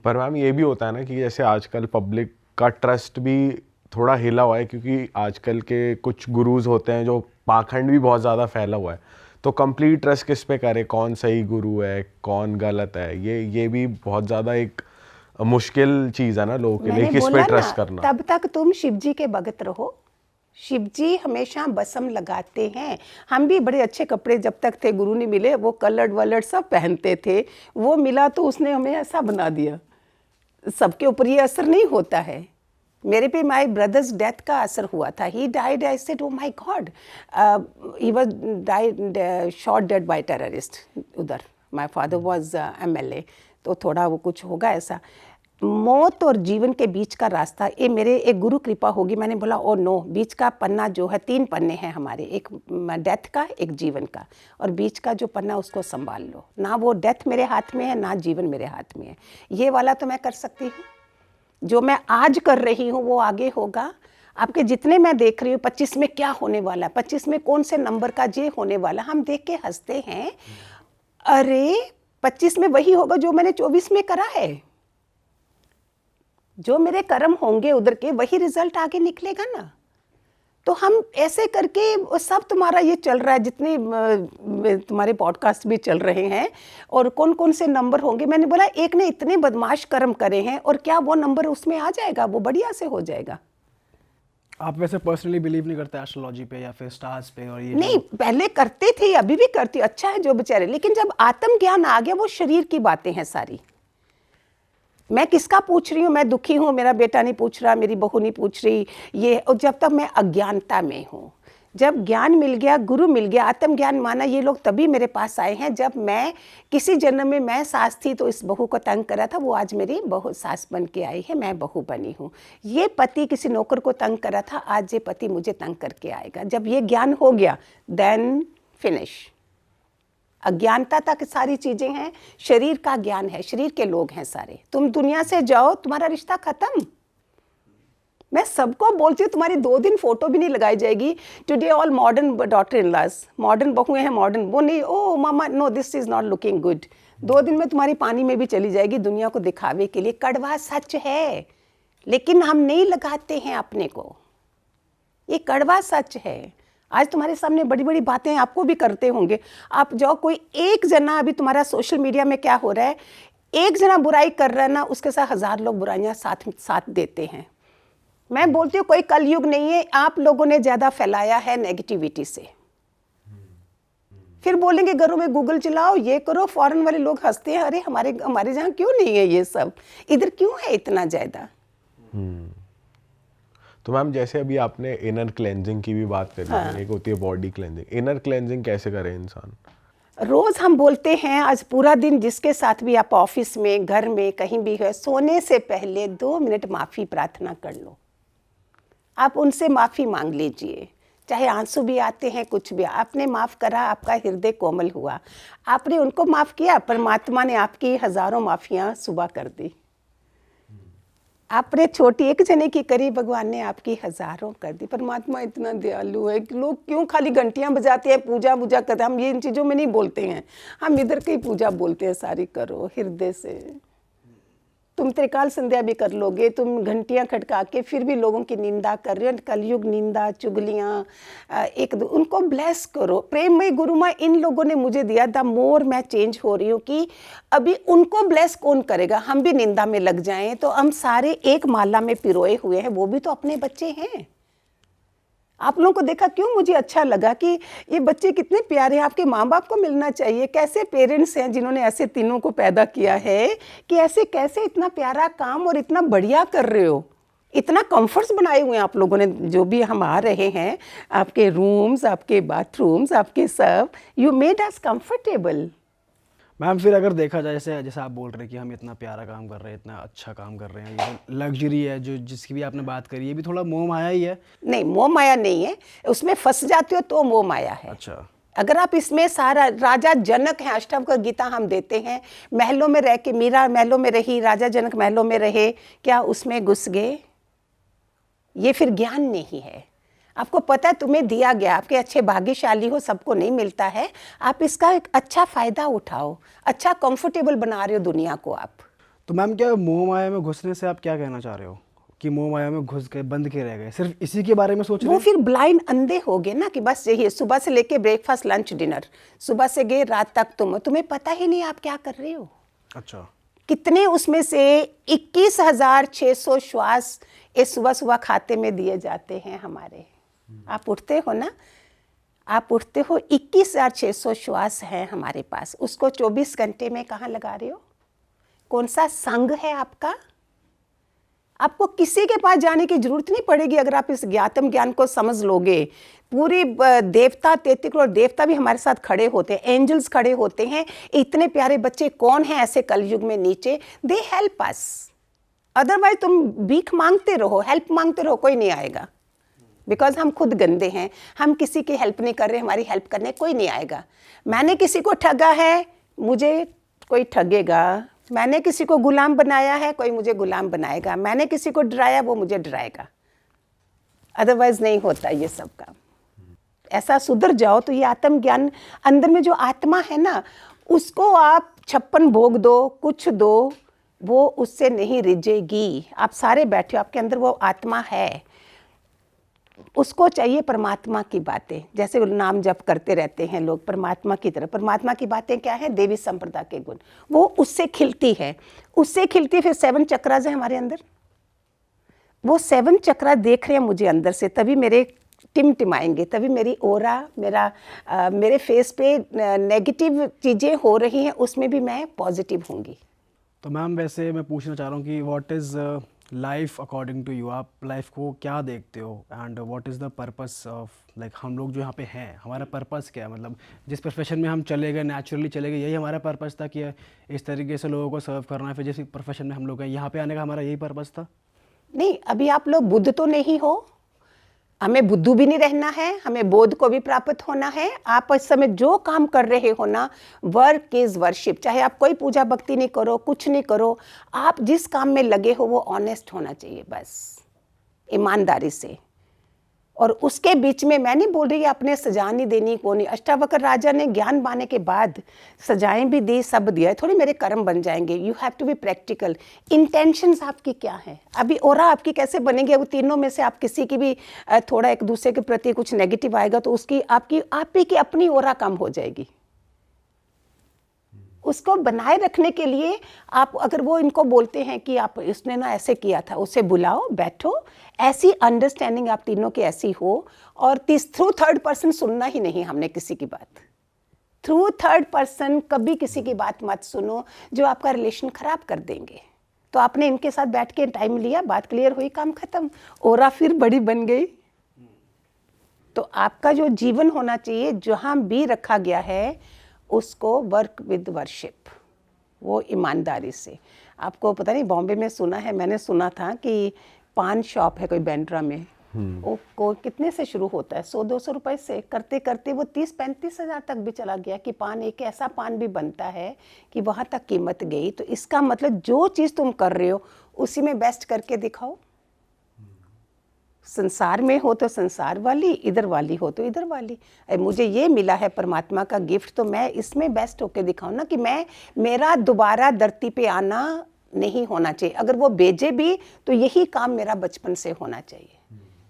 पर मैम ये भी होता है ना कि जैसे आजकल पब्लिक का ट्रस्ट भी थोड़ा हिला हुआ है, क्योंकि आजकल के कुछ गुरुज होते हैं जो पाखंड भी बहुत ज़्यादा फैला हुआ है, तो कंप्लीट ट्रस्ट किस पे करे, कौन सही गुरु है कौन गलत है, ये भी बहुत ज़्यादा एक मुश्किल चीज़ है ना लोगों के लिए, किस पे ट्रस्ट करना। तब तक तुम शिव जी के भगत रहो, शिव जी हमेशा बसम लगाते हैं। हम भी बड़े अच्छे कपड़े जब तक थे, गुरु नहीं मिले, वो कलर्ड वलर्ड सब पहनते थे, वो मिला तो उसने हमें ऐसा बना दिया। सबके ऊपर ये असर नहीं होता है। मेरे पे माय ब्रदर्स डेथ का असर हुआ था, he died, I said oh my God, he was died shot dead by terrorist उधर, माय फादर वाज MLA, तो थोड़ा वो कुछ होगा ऐसा। मौत और जीवन के बीच का रास्ता, ये मेरे एक गुरु कृपा होगी, मैंने बोला ओ नो, बीच का पन्ना जो है, 3 पन्ने हैं हमारे, एक डेथ का, एक जीवन का, और बीच का जो पन्ना उसको संभाल लो, ना वो डेथ मेरे हाथ में है ना जीवन मेरे हाथ में है, ये वाला तो मैं कर सकती हूँ, जो मैं आज कर रही हूँ वो आगे होगा। आपके जितने मैं देख रही हूँ 25 में क्या होने वाला, 25 में कौन से नंबर का जे होने वाला, हम देख के हंसते हैं। अरे 25 में वही होगा जो मैंने 24 में करा है। जो मेरे कर्म होंगे उधर के वही रिजल्ट आगे निकलेगा ना। तो हम ऐसे करके सब तुम्हारा ये चल रहा है, जितने तुम्हारे पॉडकास्ट भी चल रहे हैं और कौन कौन से नंबर होंगे। मैंने बोला एक ने इतने बदमाश कर्म करे हैं और क्या वो नंबर उसमें आ जाएगा, वो बढ़िया से हो जाएगा। आप वैसे पर्सनली बिलीव नहीं करते एस्ट्रोलॉजी पे या फिर स्टार्स पे? और ये नहीं, पहले करते थे, अभी भी करती, अच्छा है जो बेचारे, लेकिन जब आत्म ज्ञान आ गया वो शरीर की बातें हैं सारी। मैं किसका पूछ रही हूँ, मैं दुखी हूँ, मेरा बेटा नहीं पूछ रहा, मेरी बहू नहीं पूछ रही, ये, और जब तक मैं अज्ञानता में हूँ। जब ज्ञान मिल गया, गुरु मिल गया, आत्म ज्ञान माना, ये लोग तभी मेरे पास आए हैं जब मैं किसी जन्म में मैं सास थी तो इस बहू को तंग करा था, वो आज मेरी बहू सास बन के आई है, मैं बहू बनी हूँ। ये पति किसी नौकर को तंग करा था, आज ये पति मुझे तंग करके आएगा। जब ये ज्ञान हो गया देन फिनिश। अज्ञानता तक सारी चीजें हैं, शरीर का ज्ञान है, शरीर के लोग हैं सारे। तुम दुनिया से जाओ, तुम्हारा रिश्ता खत्म। मैं सबको बोलती हूँ, तुम्हारी 2 दिन फोटो भी नहीं लगाई जाएगी। Today all modern daughter in laws, modern बहुएं हैं, मॉडर्न, वो नहीं, oh mama no this is not looking good. 2 दिन में तुम्हारी पानी में भी चली जाएगी दुनिया को दिखावे के लिए। कड़वा सच है, लेकिन हम नहीं लगाते हैं अपने को। ये कड़वा सच है। आज तुम्हारे सामने बड़ी बड़ी बातें आपको भी करते होंगे। आप जाओ, कोई एक जना, अभी तुम्हारा सोशल मीडिया में क्या हो रहा है, एक जना बुराई कर रहा है ना, उसके साथ 1000 लोग बुराइयां साथ देते हैं। मैं बोलती हूँ कोई कलयुग नहीं है, आप लोगों ने ज़्यादा फैलाया है नेगेटिविटी से। फिर बोलेंगे घरों में गूगल चलाओ, ये करो, फॉरेन वाले लोग हंसते हैं, अरे हमारे जहाँ क्यों नहीं है ये सब, इधर क्यों है इतना ज़्यादा। तो मैम जैसे अभी आपने इनर क्लेंजिंग की भी बात करी, हाँ। एक होती है बॉडी क्लेंजिंग, इनर क्लेंजिंग कैसे करे इंसान? रोज हम बोलते हैं, आज पूरा दिन जिसके साथ भी आप ऑफिस में, घर में, कहीं भी है, सोने से पहले 2 मिनट माफ़ी प्रार्थना कर लो। आप उनसे माफ़ी मांग लीजिए, चाहे आंसू भी आते हैं, कुछ भी। आपने माफ़ करा, आपका हृदय कोमल हुआ, आपने उनको माफ़ किया, परमात्मा ने आपकी हज़ारों माफ़ियाँ सुबह कर दी। आपने छोटी एक जने की करी, भगवान ने आपकी हज़ारों कर दी। परमात्मा इतना दयालु है कि लोग क्यों खाली घंटियां बजाते हैं, पूजा करते हैं। हम ये इन चीज़ों में नहीं बोलते हैं, हम इधर की पूजा बोलते हैं सारी। करो हृदय से। तुम त्रिकाल संध्या भी कर लोगे, तुम घंटियां खटका के फिर भी लोगों की निंदा कर रहे हो, कलयुग निंदा, चुगलियाँ, उनको ब्लेस करो। प्रेममय गुरुमा इन लोगों ने मुझे दिया, द मोर मैं चेंज हो रही हूँ कि अभी उनको ब्लेस कौन करेगा। हम भी निंदा में लग जाएं तो हम सारे एक माला में पिरोए हुए हैं, वो भी तो अपने बच्चे हैं। आप लोगों को देखा क्यों मुझे अच्छा लगा कि ये बच्चे कितने प्यारे हैं, आपके माँ बाप को मिलना चाहिए। कैसे पेरेंट्स हैं जिन्होंने ऐसे तीनों को पैदा किया है कि ऐसे कैसे इतना प्यारा काम और इतना बढ़िया कर रहे हो। इतना कंफर्ट्स बनाए हुए हैं आप लोगों ने, जो भी हम आ रहे हैं, आपके रूम्स, आपके बाथरूम्स, आपके सब, you made us comfortable. Ma'am फिर अगर देखा जाए, जैसे आप बोल रहे हैं कि हम इतना प्यारा काम कर रहे हैं, इतना अच्छा काम कर रहे हैं, ये लग्जरी है जो जिसकी भी आपने बात करी, ये भी थोड़ा मोह माया ही है? नहीं, मोह माया नहीं है, उसमें फंस जाते हो तो मोह माया है। अच्छा। अगर आप इसमें सारा, राजा जनक है, अष्टवक्र गीता हम देते हैं, महलों में रह के, मीरा महलों में रही, राजा जनक महलों में रहे, क्या उसमें घुस गए? ये फिर ज्ञान नहीं है। आपको पता है तुम्हें दिया गया, आपके अच्छे भाग्यशाली हो, सबको नहीं मिलता है, आप इसका एक अच्छा फ़ायदा उठाओ, अच्छा कंफर्टेबल बना रहे हो दुनिया को आप। तो मैम क्या मोह माया में घुसने से आप क्या कहना चाह रहे हो कि मोह माया में घुस गए, बंद के रह गए, सिर्फ इसी के बारे में सोच रहे वो हैं? फिर ब्लाइंड अंधे हो गए ना कि बस यही सुबह से लेके ब्रेकफास्ट, लंच, डिनर, सुबह से गए रात तक, तुम्हें पता ही नहीं आप क्या कर रहे हो। अच्छा। कितने उसमें से 21,600 श्वास इस सुबह सुबह खाते में दिए जाते हैं हमारे। आप उठते हो ना, आप उठते हो, 21,600 श्वास हैं हमारे पास, उसको 24 घंटे में कहाँ लगा रहे हो? कौन सा संग है आपका? आपको किसी के पास जाने की जरूरत नहीं पड़ेगी अगर आप इस ज्ञातम ज्ञान को समझ लोगे। पूरी देवता, 33 करोड़ देवता भी हमारे साथ खड़े होते हैं, एंजल्स खड़े होते हैं। इतने प्यारे बच्चे कौन हैं ऐसे कलयुग में नीचे, दे हेल्प अस। अदरवाइज तुम भीख मांगते रहो, हेल्प मांगते रहो, कोई नहीं आएगा। बिकॉज हम खुद गंदे हैं, हम किसी की हेल्प नहीं कर रहे, हमारी हेल्प करने कोई नहीं आएगा। मैंने किसी को ठगा है, मुझे कोई ठगेगा, मैंने किसी को गुलाम बनाया है, कोई मुझे गुलाम बनाएगा। मैंने किसी को डराया, वो मुझे डराएगा। अदरवाइज नहीं होता ये सब काम। ऐसा सुधर जाओ तो ये आत्मज्ञान, अंदर में जो आत्मा है ना, उसको आप 56 भोग दो, कुछ दो, वो उससे नहीं रिझेगी। आप सारे बैठे हो, आपके अंदर वो आत्मा है, उसको चाहिए परमात्मा की बातें। जैसे नाम जप करते रहते हैं लोग परमात्मा की तरफ, परमात्मा की बातें क्या है? देवी संप्रदा के गुण, वो उससे खिलती है, उससे खिलती। फिर 7 चक्रास है हमारे अंदर, वो 7 चक्रा देख रहे हैं मुझे अंदर से, तभी मेरे टिमटिमाएंगे, तभी मेरी ओरा, मेरे फेस पे नेगेटिव चीज़ें हो रही हैं, उसमें भी मैं पॉजिटिव होंगी। तो मैम वैसे मैं पूछना चाह रहा हूँ कि what is life according to you, आप लाइफ को क्या देखते हो, and what is the purpose of, like हम लोग जो यहाँ पे हैं, हमारा पर्पस क्या है? मतलब जिस प्रोफेशन में हम चले गए, नेचुरली चले गए, यही हमारा पर्पस था कि इस तरीके से लोगों को सर्व करना है? फिर जिस प्रोफेशन में हम लोग हैं, यहाँ पे आने का हमारा यही पर्पस था? नहीं, अभी आप लोग बुद्ध तो नहीं हो, हमें बुद्धू भी नहीं रहना है, हमें बोध को भी प्राप्त होना है। आप इस समय जो काम कर रहे हो ना, वर्क इज वर्शिप। चाहे आप कोई पूजा भक्ति नहीं करो, कुछ नहीं करो, आप जिस काम में लगे हो वो ऑनेस्ट होना चाहिए, बस ईमानदारी से। और उसके बीच में मैं नहीं बोल रही अपने सजा नहीं देनी को नहीं। अष्टावक्र राजा ने ज्ञान पाने के बाद सजाएं भी दी, सब दिया, थोड़ी मेरे कर्म बन जाएंगे। You have to be practical. Intentions आपकी क्या है, अभी ओरा आपकी कैसे बनेगी? वो तीनों में से आप किसी की भी थोड़ा एक दूसरे के प्रति कुछ नेगेटिव आएगा तो उसकी आपकी आप ही की अपनी ओरा कम हो जाएगी। उसको बनाए रखने के लिए आप अगर वो इनको बोलते हैं कि आप इसने ना ऐसे किया था, उसे बुलाओ, बैठो, ऐसी अंडरस्टैंडिंग आप तीनों की ऐसी हो। और थ्रू थर्ड पर्सन सुनना ही नहीं हमने किसी की बात। थ्रू थर्ड पर्सन कभी किसी की बात मत सुनो जो आपका रिलेशन खराब कर देंगे। तो आपने इनके साथ बैठ के टाइम लिया, बात क्लियर हुई, काम खत्म, ओरा फिर बड़ी बन गई। तो आपका जो जीवन होना चाहिए, जहाँ भी रखा गया है उसको वर्क विद वर्शिप, वो ईमानदारी से। आपको पता नहीं, बॉम्बे में सुना है, मैंने सुना था कि पान शॉप है कोई बैंड्रा में, वो कितने से शुरू होता है? 100-200 रुपए से, करते करते वो 30-35 हज़ार तक भी चला गया कि पान, एक ऐसा पान भी बनता है कि वहाँ तक कीमत गई। तो इसका मतलब जो चीज़ तुम कर रहे हो उसी में बेस्ट करके दिखाओ। संसार में हो तो संसार वाली, इधर वाली हो तो इधर वाली। मुझे ये मिला है परमात्मा का गिफ्ट, तो मैं इसमें बेस्ट होके दिखाऊं ना, कि मेरा दोबारा धरती पे आना नहीं होना चाहिए। अगर वो भेजे भी तो यही काम मेरा बचपन से होना चाहिए।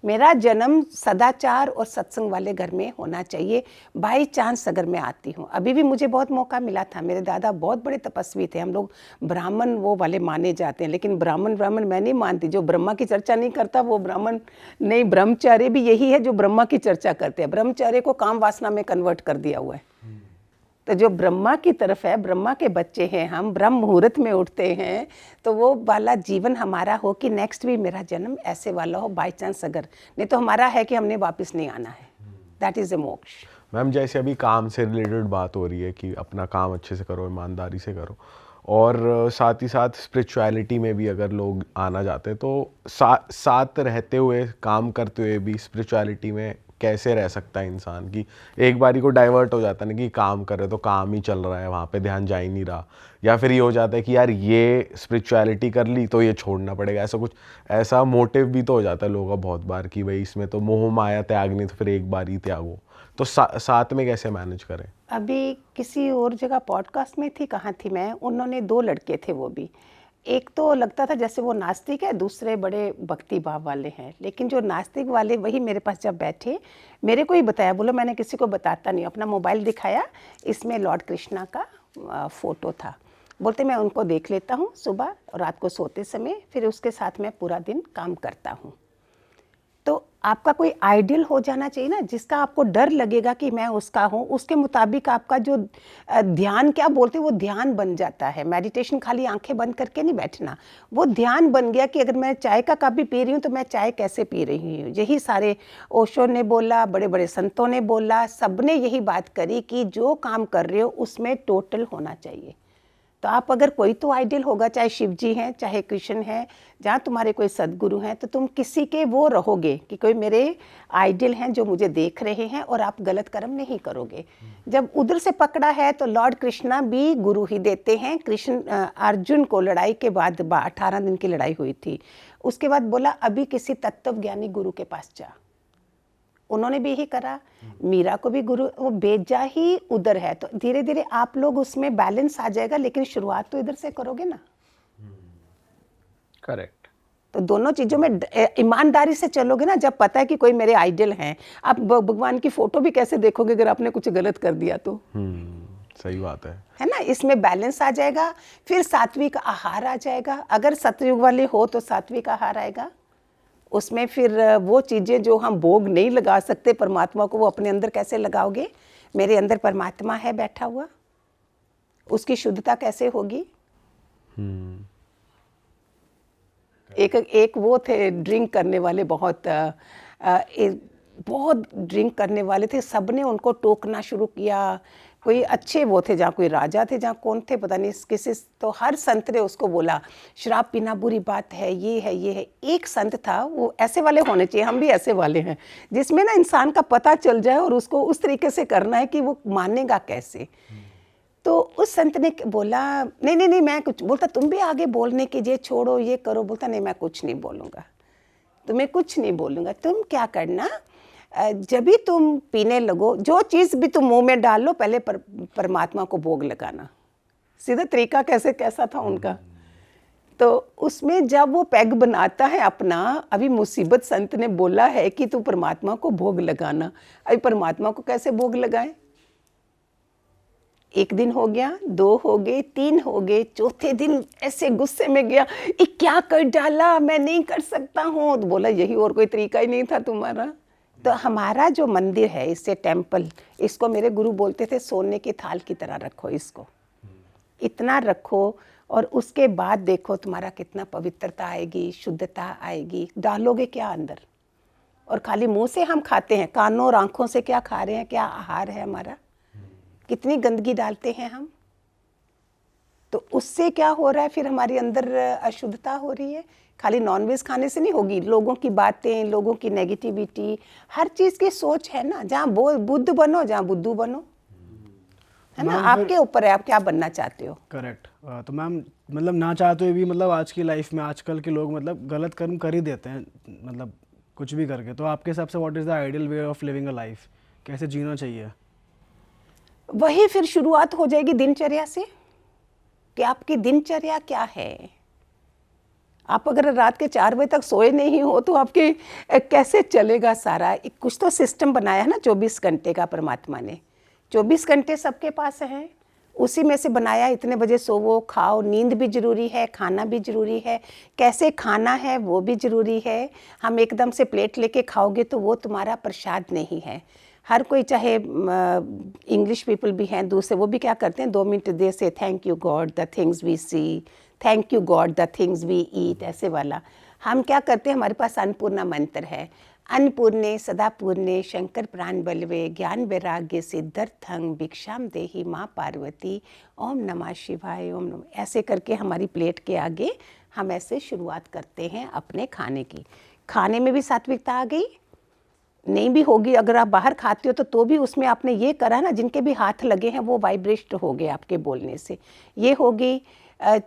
मेरा जन्म सदाचार और सत्संग वाले घर में होना चाहिए। बाई चांस अगर मैं आती हूँ, अभी भी मुझे बहुत मौका मिला था। मेरे दादा बहुत बड़े तपस्वी थे, हम लोग ब्राह्मण वो वाले माने जाते हैं, लेकिन ब्राह्मण मैं नहीं मानती। जो ब्रह्मा की चर्चा नहीं करता वो ब्राह्मण नहीं। ब्रह्मचार्य भी यही है जो ब्रह्मा की चर्चा करते हैं। ब्रह्मचार्य को काम वासना में कन्वर्ट कर दिया हुआ है। तो जो ब्रह्मा की तरफ है, ब्रह्मा के बच्चे हैं हम, ब्रह्म मुहूर्त में उठते हैं, तो वो वाला जीवन हमारा हो कि नेक्स्ट भी मेरा जन्म ऐसे वाला हो बाई चांस। अगर नहीं तो हमारा है कि हमने वापस नहीं आना है। दैट इज़ ए मोक्ष। मैम जैसे अभी काम से रिलेटेड बात हो रही है कि अपना काम अच्छे से करो, ईमानदारी से करो, और साथ ही साथ स्पिरिचुअलिटी में भी अगर लोग आना चाहते हैं तो साथ रहते हुए, काम करते हुए भी स्पिरिचुअलिटी में कैसे रह सकता है इंसान? की एक बारी को डाइवर्ट हो जाता है ना कि काम कर रहे तो काम ही चल रहा है, वहाँ पे ध्यान जा ही नहीं रहा, या फिर ये हो जाता है कि यार ये स्पिरिचुअलिटी कर ली तो ये छोड़ना पड़ेगा। ऐसा कुछ, ऐसा मोटिव भी तो हो जाता है लोगों का बहुत बार कि भाई इसमें तो मोह माया त्याग नहीं तो फिर एक बार ही त्यागो। तो साथ में कैसे मैनेज करें? अभी किसी और जगह पॉडकास्ट में थी, कहाँ थी मैं, उन्होंने 2 लड़के थे, वो भी एक तो लगता था जैसे वो नास्तिक है, दूसरे बड़े भक्ति भाव वाले हैं। लेकिन जो नास्तिक वाले वही मेरे पास जब बैठे, मेरे को ही बताया, बोलो मैंने किसी को बताता नहीं, अपना मोबाइल दिखाया, इसमें लॉर्ड कृष्णा का फ़ोटो था। बोलते मैं उनको देख लेता हूँ सुबह और रात को सोते समय, फिर उसके साथ मैं पूरा दिन काम करता हूँ। तो आपका कोई आइडियल हो जाना चाहिए ना, जिसका आपको डर लगेगा कि मैं उसका हूँ, उसके मुताबिक आपका जो ध्यान, क्या बोलते हैं, वो ध्यान बन जाता है। मेडिटेशन खाली आंखें बंद करके नहीं बैठना, वो ध्यान बन गया कि अगर मैं चाय का कप भी पी रही हूँ तो मैं चाय कैसे पी रही हूँ। यही सारे ओशो ने बोला, बड़े बड़े संतों ने बोला, सब ने यही बात करी कि जो काम कर रहे हो उसमें टोटल होना चाहिए। तो आप अगर कोई तो आइडियल होगा, चाहे शिव जी हैं चाहे कृष्ण हैं, जहाँ तुम्हारे कोई सदगुरु हैं, तो तुम किसी के वो रहोगे कि कोई मेरे आइडियल हैं जो मुझे देख रहे हैं, और आप गलत कर्म नहीं करोगे। जब उधर से पकड़ा है तो लॉर्ड कृष्णा भी गुरु ही देते हैं। कृष्ण अर्जुन को लड़ाई के बाद 18 दिन की लड़ाई हुई थी, उसके बाद बोला अभी किसी तत्वज्ञानी गुरु के पास जा। उन्होंने भी यही करा, मीरा को भी गुरु वो भेजा ही उधर है। तो धीरे धीरे आप लोग उसमें बैलेंस आ जाएगा, लेकिन शुरुआत तो इधर से करोगे ना। करेक्ट। तो दोनों चीज़ों में ईमानदारी से चलोगे ना। जब पता है कि कोई मेरे आइडियल हैं, आप भगवान की फोटो भी कैसे देखोगे अगर आपने कुछ गलत कर दिया तो? सही बात है ना, इसमें बैलेंस आ जाएगा। फिर सात्विक आहार आ जाएगा। अगर सतयुग वाले हो तो सात्विक आहार आएगा, उसमें फिर वो चीज़ें जो हम भोग नहीं लगा सकते परमात्मा को, वो अपने अंदर कैसे लगाओगे? मेरे अंदर परमात्मा है बैठा हुआ, उसकी शुद्धता कैसे होगी? एक वो थे ड्रिंक करने वाले, बहुत ड्रिंक करने वाले थे, सबने उनको टोकना शुरू किया। कोई अच्छे वो थे, जहाँ कोई राजा थे, जहाँ कौन थे पता नहीं किसी, तो हर संत ने उसको बोला शराब पीना बुरी बात है, ये है ये है। एक संत था, वो ऐसे वाले होने चाहिए, हम भी ऐसे वाले हैं, जिसमें ना इंसान का पता चल जाए और उसको उस तरीके से करना है कि वो मानेगा कैसे। तो उस संत ने बोला नहीं नहीं नहीं मैं कुछ, बोलता तुम भी आगे बोलने की, ये छोड़ो ये करो। बोलता नहीं मैं कुछ नहीं बोलूँगा, तुम्हें कुछ नहीं बोलूँगा। तुम क्या करना, जब भी तुम पीने लगो, जो चीज़ भी तुम मुंह में डाल लो, पहले परमात्मा को भोग लगाना। सीधा तरीका कैसा था उनका। तो उसमें जब वो पैग बनाता है अपना, अभी मुसीबत संत ने बोला है कि तू परमात्मा को भोग लगाना, अभी परमात्मा को कैसे भोग लगाए? एक दिन हो गया, 2 हो गए, 3 हो गए, चौथे दिन ऐसे गुस्से में गया, ये क्या कर डाला, मैं नहीं कर सकता हूँ। तो बोला यही, और कोई तरीका ही नहीं था तुम्हारा। तो हमारा जो मंदिर है, इससे टेम्पल, इसको मेरे गुरु बोलते थे सोने की थाल की तरह रखो, इसको इतना रखो, और उसके बाद देखो तुम्हारा कितना पवित्रता आएगी, शुद्धता आएगी। डालोगे क्या अंदर? और खाली मुंह से हम खाते हैं, कानों और आंखों से क्या खा रहे हैं, क्या आहार है हमारा? कितनी गंदगी डालते हैं हम। तो उससे क्या हो रहा है, फिर हमारे अंदर अशुद्धता हो रही है। खाली नॉनवेज खाने से नहीं होगी, लोगों की बातें, लोगों की नेगेटिविटी, हर चीज़ की सोच है ना। जहाँ बुद्ध बनो, जहाँ बुद्धू बनो, है ना, आपके ऊपर है आप क्या बनना चाहते हो। करेक्ट। तो मैम मतलब ना चाहते हुए भी मतलब आज की लाइफ में आजकल के लोग मतलब गलत कर्म कर ही देते हैं, मतलब कुछ भी करके। तो आपके हिसाब से what is the ideal way of living a life, कैसे जीना चाहिए? वही फिर शुरुआत हो जाएगी दिनचर्या से, कि आपकी दिनचर्या क्या है। आप अगर रात के 4 बजे तक सोए नहीं हो तो आपके कैसे चलेगा सारा? कुछ तो सिस्टम बनाया है ना 24 घंटे का परमात्मा ने। 24 घंटे सबके पास हैं, उसी में से बनाया इतने बजे सोवो, खाओ। नींद भी ज़रूरी है, खाना भी ज़रूरी है, कैसे खाना है वो भी ज़रूरी है। हम एकदम से प्लेट लेके खाओगे तो वो तुम्हारा प्रसाद नहीं है। हर कोई, चाहे इंग्लिश पीपल भी हैं दूसरे, वो भी क्या करते हैं, 2 मिनट दे से thank you God the things we see, thank you God the things we eat, ऐसे वाला। हम क्या करते हैं, हमारे पास अन्नपूर्णा मंत्र है, अन्नपूर्णे सदा पूर्णे शंकर प्राण बलवे ज्ञान वैराग्य सिद्धर्थं भिक्षाम देहि माँ पार्वती ओम नमः शिवाय ओम नमः। ऐसे करके हमारी प्लेट के आगे हम ऐसे शुरुआत करते हैं अपने खाने की। खाने में भी सात्विकता आ गई, नहीं भी होगी अगर आप बाहर खाते हो तो भी उसमें आपने ये करा ना, जिनके भी हाथ लगे हैं वो वाइब्रेट हो गए आपके बोलने से। ये होगी,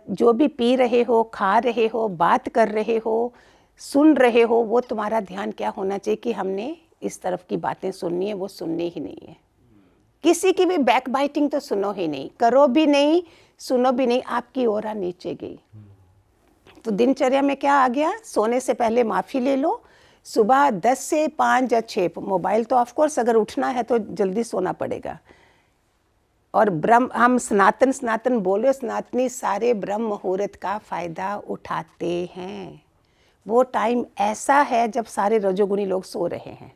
जो भी पी रहे हो, खा रहे हो, बात कर रहे हो, सुन रहे हो, वो तुम्हारा ध्यान क्या होना चाहिए कि हमने इस तरफ की बातें सुननी है, वो सुननी ही नहीं है। किसी की भी बैक बाइटिंग तो सुनो ही नहीं, करो भी नहीं, सुनो भी नहीं, आपकी ओरा नीचे गई। तो दिनचर्या में क्या आ गया, सोने से पहले माफ़ी ले लो, सुबह 10 से 5 या 6 मोबाइल तो ऑफ कोर्स, अगर उठना है तो जल्दी सोना पड़ेगा। और ब्रह्म, हम सनातन बोले, सनातनी सारे ब्रह्म मुहूर्त का फ़ायदा उठाते हैं। वो टाइम ऐसा है जब सारे रजोगुनी लोग सो रहे हैं,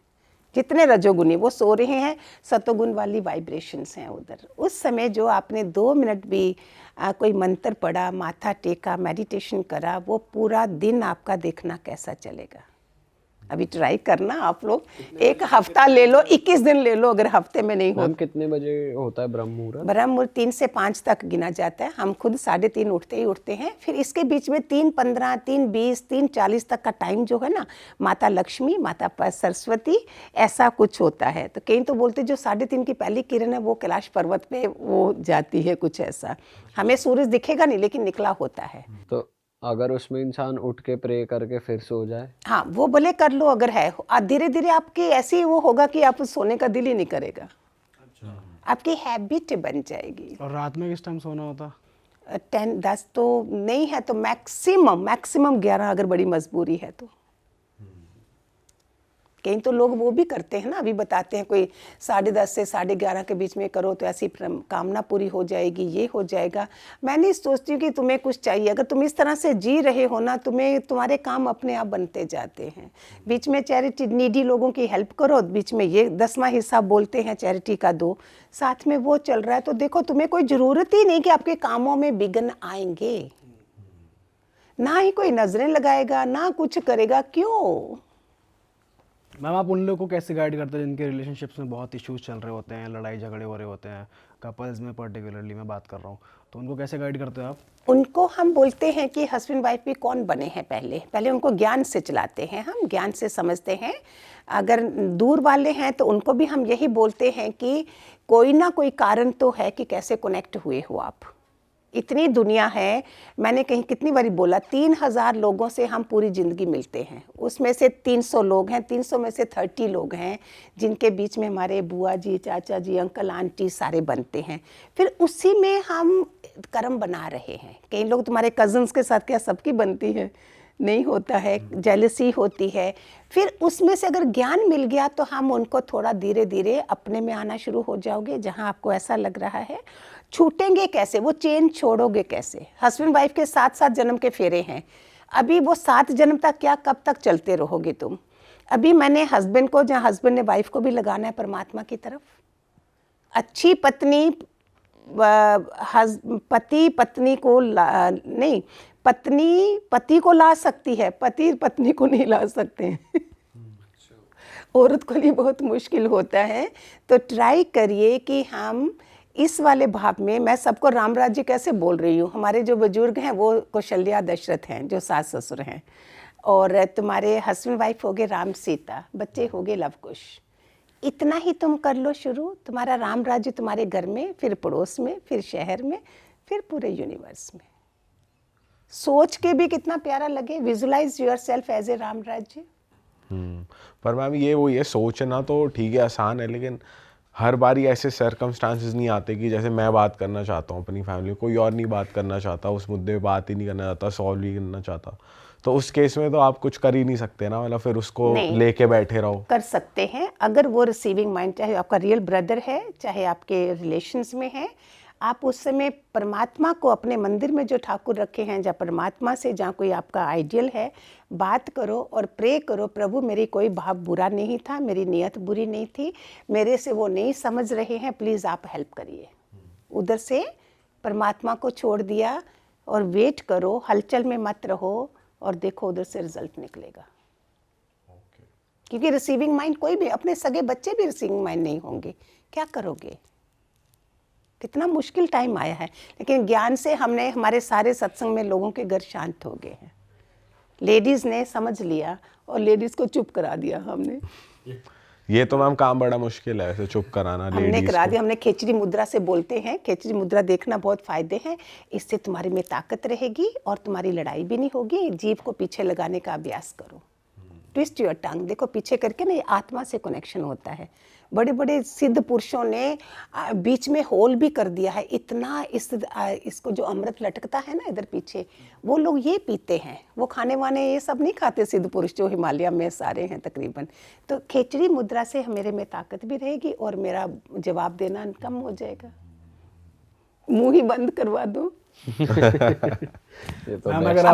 जितने रजोगुनी वो सो रहे हैं, सतोगुण वाली वाइब्रेशंस हैं उधर। उस समय जो आपने 2 मिनट भी कोई मंत्र पढ़ा, माथा टेका, मेडिटेशन करा, वो पूरा दिन आपका देखना कैसा चलेगा। अभी ट्राई करना आप लोग, एक हफ्ता ले लो, 21 दिन ले लो, अगर हफ्ते में नहीं हो। मैम कितने बजे होता है ब्रह्म मुहूर्त? ब्रह्म मुहूर्त 3 से 5 तक गिना जाता है। हम खुद 3:30 उठते ही उठते हैं। फिर इसके बीच में 3:15, 3:20, 3:40 तक का टाइम जो है ना, माता लक्ष्मी, माता सरस्वती, ऐसा कुछ होता है। तो कहीं तो बोलते जो 3:30 की पहली किरण है वो कैलाश पर्वत पे वो जाती है, कुछ ऐसा। हमें सूरज दिखेगा नहीं लेकिन निकला होता है। तो अगर उसमें इंसान उठ के प्रे करके फिर सो जाए? हाँ, वो भले कर लो अगर है। धीरे धीरे आपकी ऐसी वो होगा कि आप सोने का दिल ही नहीं करेगा। आपकी हैबिट बन जाएगी। और रात में किस टाइम सोना होता? 10 तो नहीं है तो मैक्सिमम 11, अगर बड़ी मजबूरी है तो। कहीं तो लोग वो भी करते हैं ना, अभी बताते हैं कोई 10:30 से 11:30 के बीच में करो तो ऐसी कामना पूरी हो जाएगी, ये हो जाएगा। मैं नहीं सोचती हूँ कि तुम्हें कुछ चाहिए। अगर तुम इस तरह से जी रहे हो ना, तुम्हारे काम अपने आप बनते जाते हैं। बीच में चैरिटी, नीडी लोगों की हेल्प करो, बीच में ये 10वां हिस्सा बोलते हैं चैरिटी का दो, साथ में वो चल रहा है। तो देखो तुम्हें कोई ज़रूरत ही नहीं कि आपके कामों में विघ्न आएंगे, ना ही कोई नजरें लगाएगा, ना कुछ करेगा। क्यों? मैम आप उन लोगों को कैसे गाइड करते हैं जिनके रिलेशनशिप्स में बहुत इश्यूज चल रहे होते हैं, लड़ाई झगड़े हो रहे होते हैं, कपल्स में पर्टिकुलरली मैं बात कर रहा हूँ, तो उनको कैसे गाइड करते हो आप? उनको हम बोलते हैं कि हस्बैंड वाइफ भी कौन बने हैं, पहले उनको ज्ञान से चलाते हैं, हम ज्ञान से समझते हैं। अगर दूर वाले हैं तो उनको भी हम यही बोलते हैं कि कोई ना कोई कारण तो है कि कैसे कनेक्ट हुए हो आप। इतनी दुनिया है, मैंने कहीं कितनी बारी बोला, 3000 लोगों से हम पूरी ज़िंदगी मिलते हैं। उसमें से 300 लोग हैं, 300 में से 30 लोग हैं जिनके बीच में हमारे बुआ जी, चाचा जी, अंकल आंटी सारे बनते हैं। फिर उसी में हम कर्म बना रहे हैं। कई लोग तुम्हारे कज़न्स के साथ क्या सबकी बनती है? नहीं होता है, जेलसी होती है। फिर उसमें से अगर ज्ञान मिल गया तो हम उनको थोड़ा धीरे धीरे अपने में आना शुरू हो जाओगे। जहाँ आपको ऐसा लग रहा है, छूटेंगे कैसे, वो चेन छोड़ोगे कैसे? हस्बैंड वाइफ के 7-7 जन्म के फेरे हैं। अभी वो 7 जन्म तक क्या, कब तक चलते रहोगे तुम? अभी मैंने हस्बैंड को, जहाँ हस्बैंड ने वाइफ को भी लगाना है परमात्मा की तरफ। अच्छी पत्नी पति पत्नी को नहीं, पत्नी पति को ला सकती है, पति पत्नी को नहीं ला सकते हैं। औरत को लिए बहुत मुश्किल होता है। तो ट्राई करिए कि हम इस वाले भाव में, मैं सबको राम राज्य कैसे बोल रही हूँ, हमारे जो बुजुर्ग हैं वो कौशल्या दशरथ हैं जो सास ससुर हैं, और तुम्हारे हस्बैंड वाइफ हो गए राम सीता, बच्चे हो गए लव कुश। इतना ही तुम कर लो शुरू, तुम्हारा राम राज्य तुम्हारे घर में, फिर पड़ोस में, फिर शहर में, फिर पूरे यूनिवर्स में। सोच के भी कितना प्यारा लगे, visualise yourself as a Ram Rajya. पर मैम ये वही है, सोचना तो ठीक है, आसान है, लेकिन हर बारी ऐसे सर्कमस्टांसेस नहीं आते कि जैसे मैं बात करना चाहता हूँ अपनी फैमिली, कोई और नहीं बात करना चाहता, उस मुद्दे पे बात ही नहीं करना चाहता, सॉल्व ही करना चाहता, तो उस केस में तो आप कुछ कर ही नहीं सकते ना, मतलब फिर उसको लेके बैठे रहो। कर सकते हैं अगर वो रिसीविंग माइंड, चाहे आपका रियल ब्रदर है, चाहे आपके रिलेशंस में है, आप उस समय परमात्मा को अपने मंदिर में जो ठाकुर रखे हैं, जहाँ परमात्मा से, जहाँ कोई आपका आइडियल है, बात करो और प्रे करो, प्रभु मेरी कोई भाव बुरा नहीं था, मेरी नीयत बुरी नहीं थी, मेरे से वो नहीं समझ रहे हैं, प्लीज़ आप हेल्प करिए। उधर से परमात्मा को छोड़ दिया और वेट करो, हलचल में मत रहो, और देखो उधर से रिजल्ट निकलेगा। क्योंकि रिसीविंग माइंड कोई भी, अपने सगे बच्चे भी रिसीविंग माइंड नहीं होंगे, क्या करोगे? कितना मुश्किल टाइम आया है, लेकिन ज्ञान से हमने, हमारे सारे सत्संग में लोगों के घर शांत हो गए हैं। लेडीज़ ने समझ लिया और लेडीज़ को चुप करा दिया हमने। ये तो मैम काम बड़ा मुश्किल है, ऐसे चुप कराना हमने करा दिया। हमने खेचरी मुद्रा से बोलते हैं, खेचरी मुद्रा देखना बहुत फ़ायदे हैं, इससे तुम्हारे में ताकत रहेगी और तुम्हारी लड़ाई भी नहीं होगी। जीभ को पीछे लगाने का अभ्यास करो, ट्विस्ट योर टंग, देखो पीछे करके ना, ये आत्मा से कनेक्शन होता है। बड़े बड़े सिद्ध पुरुषों ने बीच में होल भी कर दिया है, इतना इसको जो अमृत लटकता है ना इधर पीछे, वो लोग ये पीते हैं, वो खाने वाने ये सब नहीं खाते सिद्ध पुरुष जो हिमालय में सारे हैं तकरीबन। तो खेचरी मुद्रा से मेरे में ताकत भी रहेगी और मेरा जवाब देना कम हो जाएगा। मुंह ही बंद करवा दो। ये तो मैम अगर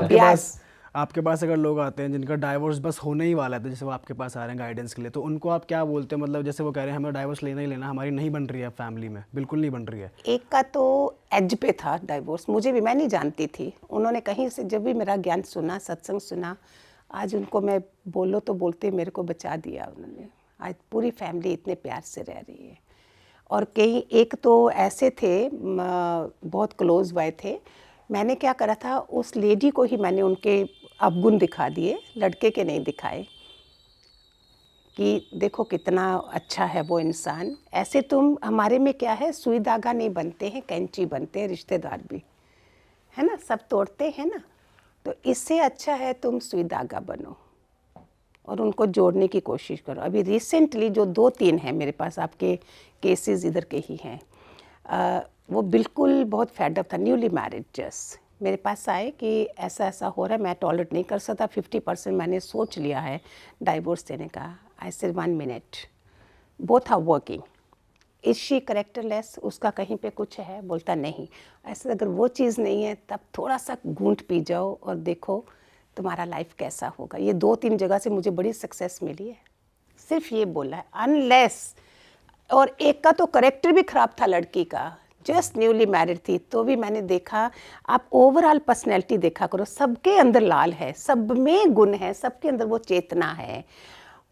आपके पास अगर लोग आते हैं जिनका डाइवोर्स बस होने ही वाला है, तो जैसे वो आपके पास आ रहे हैं गाइडेंस के लिए, तो उनको आप क्या बोलते हैं? मतलब जैसे वो कह रहे हैं हमें डाइवोर्स लेना ही लेना, हमारी नहीं बन रही है फैमिली में, बिल्कुल नहीं बन रही है। एक का तो एज पे था डाइवोर्स, मुझे भी, मैं नहीं जानती थी। उन्होंने कहीं से जब भी मेरा ज्ञान सुना, सत्संग सुना, आज उनको मैं बोलो तो बोलते मेरे को बचा दिया उन्होंने। आज पूरी फैमिली इतने प्यार से रह रही है। और कई एक तो ऐसे थे बहुत क्लोज बॉय थे, मैंने क्या करा था, उस लेडी को ही मैंने उनके अवगुण दिखा दिए, लड़के के नहीं दिखाए, कि देखो कितना अच्छा है वो इंसान। ऐसे तुम, हमारे में क्या है, सुई धागा नहीं बनते हैं, कैंची बनते हैं, रिश्तेदार भी है ना, सब तोड़ते हैं ना। तो इससे अच्छा है तुम सुई धागा बनो और उनको जोड़ने की कोशिश करो। अभी रिसेंटली जो 2-3 हैं मेरे पास, आपके केसेस इधर के ही हैं, वो बिल्कुल बहुत फेडअप था, न्यूली मैरिड, जस्ट मेरे पास आए कि ऐसा ऐसा हो रहा है, मैं टॉलरेट नहीं कर सकता, 50% मैंने सोच लिया है डाइवोर्स देने का। I said 1 minute, both are working, is she characterless, उसका कहीं पे कुछ है? बोलता नहीं। ऐसे अगर वो चीज़ नहीं है तब थोड़ा सा घूंट पी जाओ और देखो तुम्हारा लाइफ कैसा होगा। ये 2-3 जगह से मुझे बड़ी सक्सेस मिली है, सिर्फ ये बोला है, अनलेस। और एक का तो करेक्टर भी ख़राब था लड़की का, जस्ट न्यूली मैरिड थी, तो भी मैंने देखा, आप ओवरऑल पर्सनैलिटी देखा करो, सबके अंदर लाल है, सब में गुण है, सबके अंदर वो चेतना है।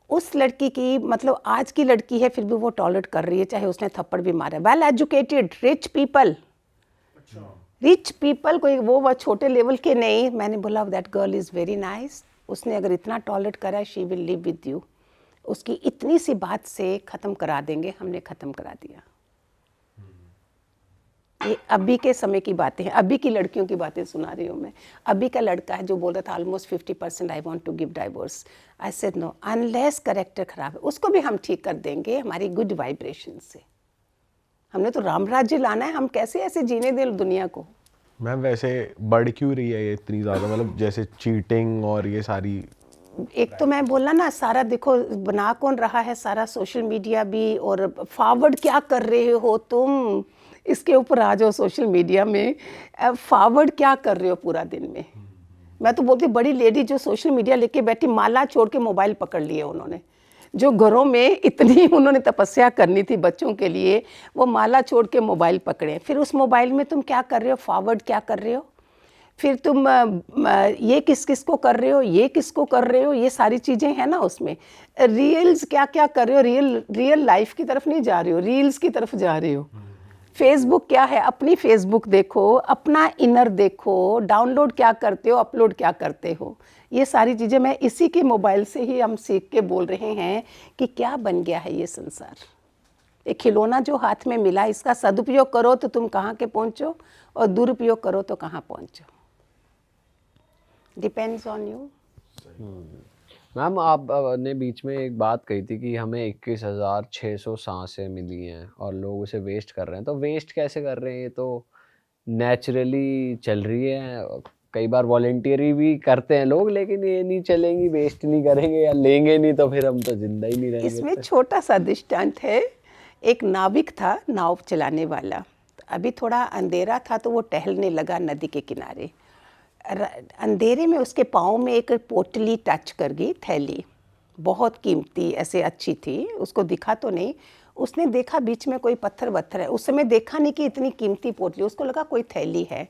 उस लड़की की, मतलब आज की लड़की है फिर भी वो टॉलरेट कर रही है, चाहे उसने थप्पड़ भी मारा। Well educated, rich people, rich people, कोई वो छोटे लेवल के नहीं। मैंने बोला that girl is very nice, उसने अगर इतना टॉलरेट करा है, she will live with you. उसकी इतनी सी बात से ख़त्म करा देंगे, हमने ख़त्म करा दिया। ये अभी के समय की बातें हैं, अभी की लड़कियों की बातें सुना रही हूँ मैं। अभी का लड़का है जो बोल रहा था almost 50% I want to give divorce. I said no, unless character खराब है, उसको भी हम ठीक कर देंगे हमारी गुड वाइब्रेशन से। हमने तो राम राज्य लाना है, हम कैसे ऐसे जीने दें दुनिया को। मैम वैसे बढ़ क्यों रही है ये इतनी ज़्यादा, मतलब जैसे चीटिंग और ये सारी? एक तो मैं बोला ना, सारा देखो बना कौन रहा है, सारा सोशल मीडिया भी। और फॉरवर्ड क्या कर रहे हो तुम, इसके ऊपर आ जाओ सोशल मीडिया में, फॉरवर्ड क्या कर रहे हो पूरा दिन में। मैं तो बोलती, बड़ी लेडी जो सोशल मीडिया लेके बैठी, माला छोड़ के मोबाइल पकड़ लिए उन्होंने। जो घरों में इतनी उन्होंने तपस्या करनी थी बच्चों के लिए, वो माला छोड़ के मोबाइल पकड़े। फिर उस मोबाइल में तुम क्या कर रहे हो, फॉरवर्ड क्या कर रहे हो, फिर तुम ये किस किस को कर रहे हो, ये किसको कर रहे हो, ये सारी चीज़ें हैं ना उसमें। रील्स क्या क्या कर रहे हो, रियल लाइफ की तरफ नहीं जा रहे हो, रील्स की तरफ जा रहे हो। फेसबुक क्या है, अपनी फेसबुक देखो, अपना इनर देखो, डाउनलोड क्या करते हो, अपलोड क्या करते हो। ये सारी चीज़ें मैं इसी के मोबाइल से ही हम सीख के बोल रहे हैं कि क्या बन गया है ये संसार। एक खिलौना जो हाथ में मिला, इसका सदुपयोग करो तो तुम कहाँ के पहुँचो, और दुरुपयोग करो तो कहाँ पहुँचो। Depends on you. मैम आपने बीच में एक बात कही थी कि हमें 21,600 सांसें मिली हैं और लोग उसे वेस्ट कर रहे हैं। तो वेस्ट कैसे कर रहे हैं? ये तो नेचुरली चल रही है। कई बार वॉलंटियरी भी करते हैं लोग, लेकिन ये नहीं चलेंगी, वेस्ट नहीं करेंगे या लेंगे नहीं तो फिर हम तो जिंदा ही नहीं रहेंगे। इसमें छोटा सा दृष्टांत है। एक नाविक था, नाव चलाने वाला। अभी थोड़ा अंधेरा था तो वो टहलने लगा नदी के किनारे। अंधेरे में उसके पाँव में एक पोटली टच कर गई, थैली बहुत कीमती, ऐसे अच्छी थी, उसको दिखा तो नहीं। उसने देखा बीच में कोई पत्थर वत्थर है, उस समय देखा नहीं कि इतनी कीमती पोटली, उसको लगा कोई थैली है।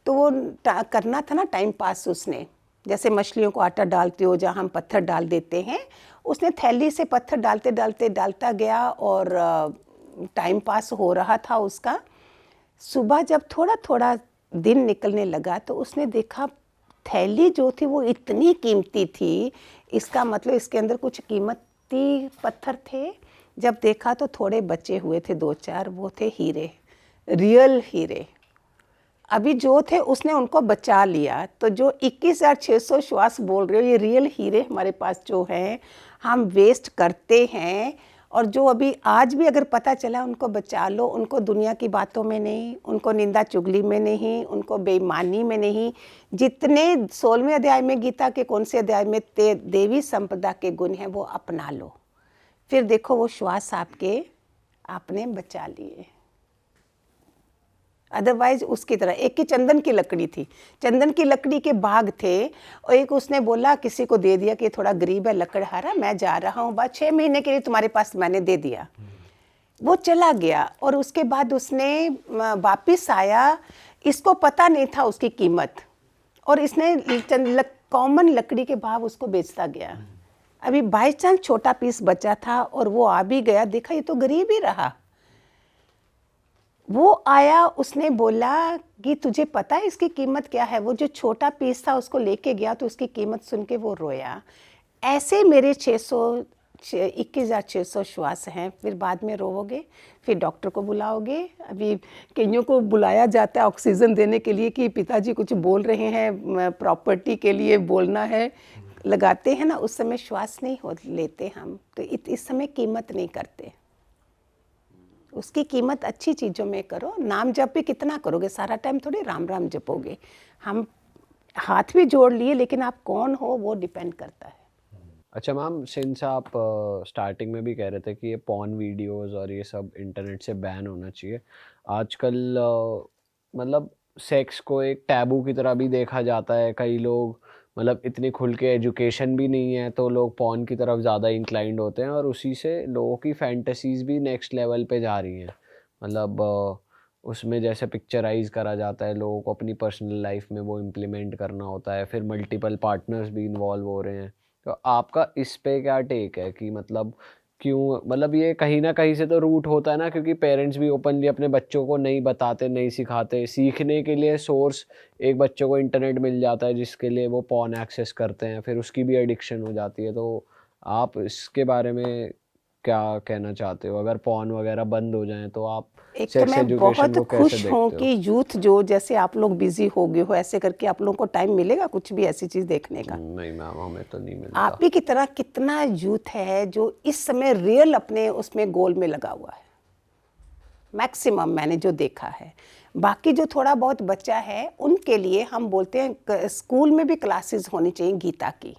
तो वो करना था ना टाइम पास, उसने जैसे मछलियों को आटा डालते हो जहाँ हम पत्थर डाल देते हैं, उसने थैली से पत्थर डालते डालते डालता गया और टाइम पास हो रहा था उसका। सुबह जब थोड़ा थोड़ा दिन निकलने लगा तो उसने देखा थैली जो थी वो इतनी कीमती थी, इसका मतलब इसके अंदर कुछ कीमती पत्थर थे। जब देखा तो थोड़े बचे हुए थे 2-4, वो थे हीरे, रियल हीरे। अभी जो थे उसने उनको बचा लिया। तो जो 21,600 श्वास बोल रहे हो, ये रियल हीरे हमारे पास जो हैं, हम वेस्ट करते हैं। और जो अभी आज भी अगर पता चला, उनको बचा लो, उनको दुनिया की बातों में नहीं, उनको निंदा चुगली में नहीं, उनको बेईमानी में नहीं। जितने 16वें अध्याय में, गीता के कौन से अध्याय में देवी संपदा के गुण हैं, वो अपना लो। फिर देखो वो श्वास आपने बचा लिए। अदरवाइज उसकी तरह एक की चंदन की लकड़ी थी, चंदन की लकड़ी के बाग थे, और एक उसने बोला किसी को दे दिया कि थोड़ा गरीब है लकड़हारा, मैं जा रहा हूँ, बाद 6 महीने के लिए तुम्हारे पास मैंने दे दिया। वो चला गया और उसके बाद उसने वापिस आया, इसको पता नहीं था उसकी कीमत, और इसने कॉमन लकड़ी के भाव उसको बेचता गया। अभी बाई चांस छोटा पीस बचा था और वो आ भी गया, देखा ये तो गरीब ही रहा। वो आया, उसने बोला कि तुझे पता है इसकी कीमत क्या है? वो जो छोटा पीस था उसको लेके गया तो उसकी कीमत सुन के वो रोया। ऐसे मेरे 21,600 श्वास हैं। फिर बाद में रोओगे, फिर डॉक्टर को बुलाओगे। अभी कईयों को बुलाया जाता है ऑक्सीजन देने के लिए कि पिताजी कुछ बोल रहे हैं, प्रॉपर्टी के लिए बोलना है, लगाते हैं ना, उस समय श्वास नहीं हो लेते हम, तो इस समय कीमत नहीं करते। उसकी कीमत अच्छी चीज़ों में करो। नाम जप भी कितना करोगे? सारा टाइम थोड़ी राम राम जपोगे। हम हाथ भी जोड़ लिए, लेकिन आप कौन हो वो डिपेंड करता है। अच्छा मैम, सिंस आप स्टार्टिंग में भी कह रहे थे कि ये पॉर्न वीडियोस और ये सब इंटरनेट से बैन होना चाहिए, आजकल मतलब सेक्स को एक टैबू की तरह भी देखा जाता है। कई लोग मतलब इतनी खुल के एजुकेशन भी नहीं है तो लोग पॉर्न की तरफ ज़्यादा इंक्लाइंड होते हैं और उसी से लोगों की फैंटेसीज़ भी नेक्स्ट लेवल पे जा रही हैं। मतलब उसमें जैसे पिक्चराइज करा जाता है, लोगों को अपनी पर्सनल लाइफ में वो इम्प्लीमेंट करना होता है, फिर मल्टीपल पार्टनर्स भी इन्वॉल्व हो रहे हैं। तो आपका इस पे क्या टेक है कि मतलब क्यों, मतलब ये कहीं ना कहीं से तो रूट होता है ना, क्योंकि पेरेंट्स भी ओपनली अपने बच्चों को नहीं बताते, नहीं सिखाते। सीखने के लिए सोर्स एक बच्चों को इंटरनेट मिल जाता है जिसके लिए वो पॉर्न एक्सेस करते हैं, फिर उसकी भी एडिक्शन हो जाती है। तो आप इसके बारे में क्या कहना चाहते हो? अगर पॉर्न वगैरह बंद हो जाए तो आप एक तो सेक्स मैं एजुकेशन बहुत को कैसे खुश हूँ देखते कि यूथ जो, जैसे आप लोग बिजी हो गए हो, ऐसे करके आप लोगों को टाइम मिलेगा कुछ भी ऐसी चीज़ देखने का? हो? नहीं मैम, हमें तो नहीं मिलता। आप ही की तरह कितना यूथ है जो इस समय रियल अपने उसमें गोल में लगा हुआ है, मैक्सिमम मैंने जो देखा है। बाकी जो थोड़ा बहुत बच्चा है उनके लिए हम बोलते हैं स्कूल में भी क्लासेस होनी चाहिए गीता की।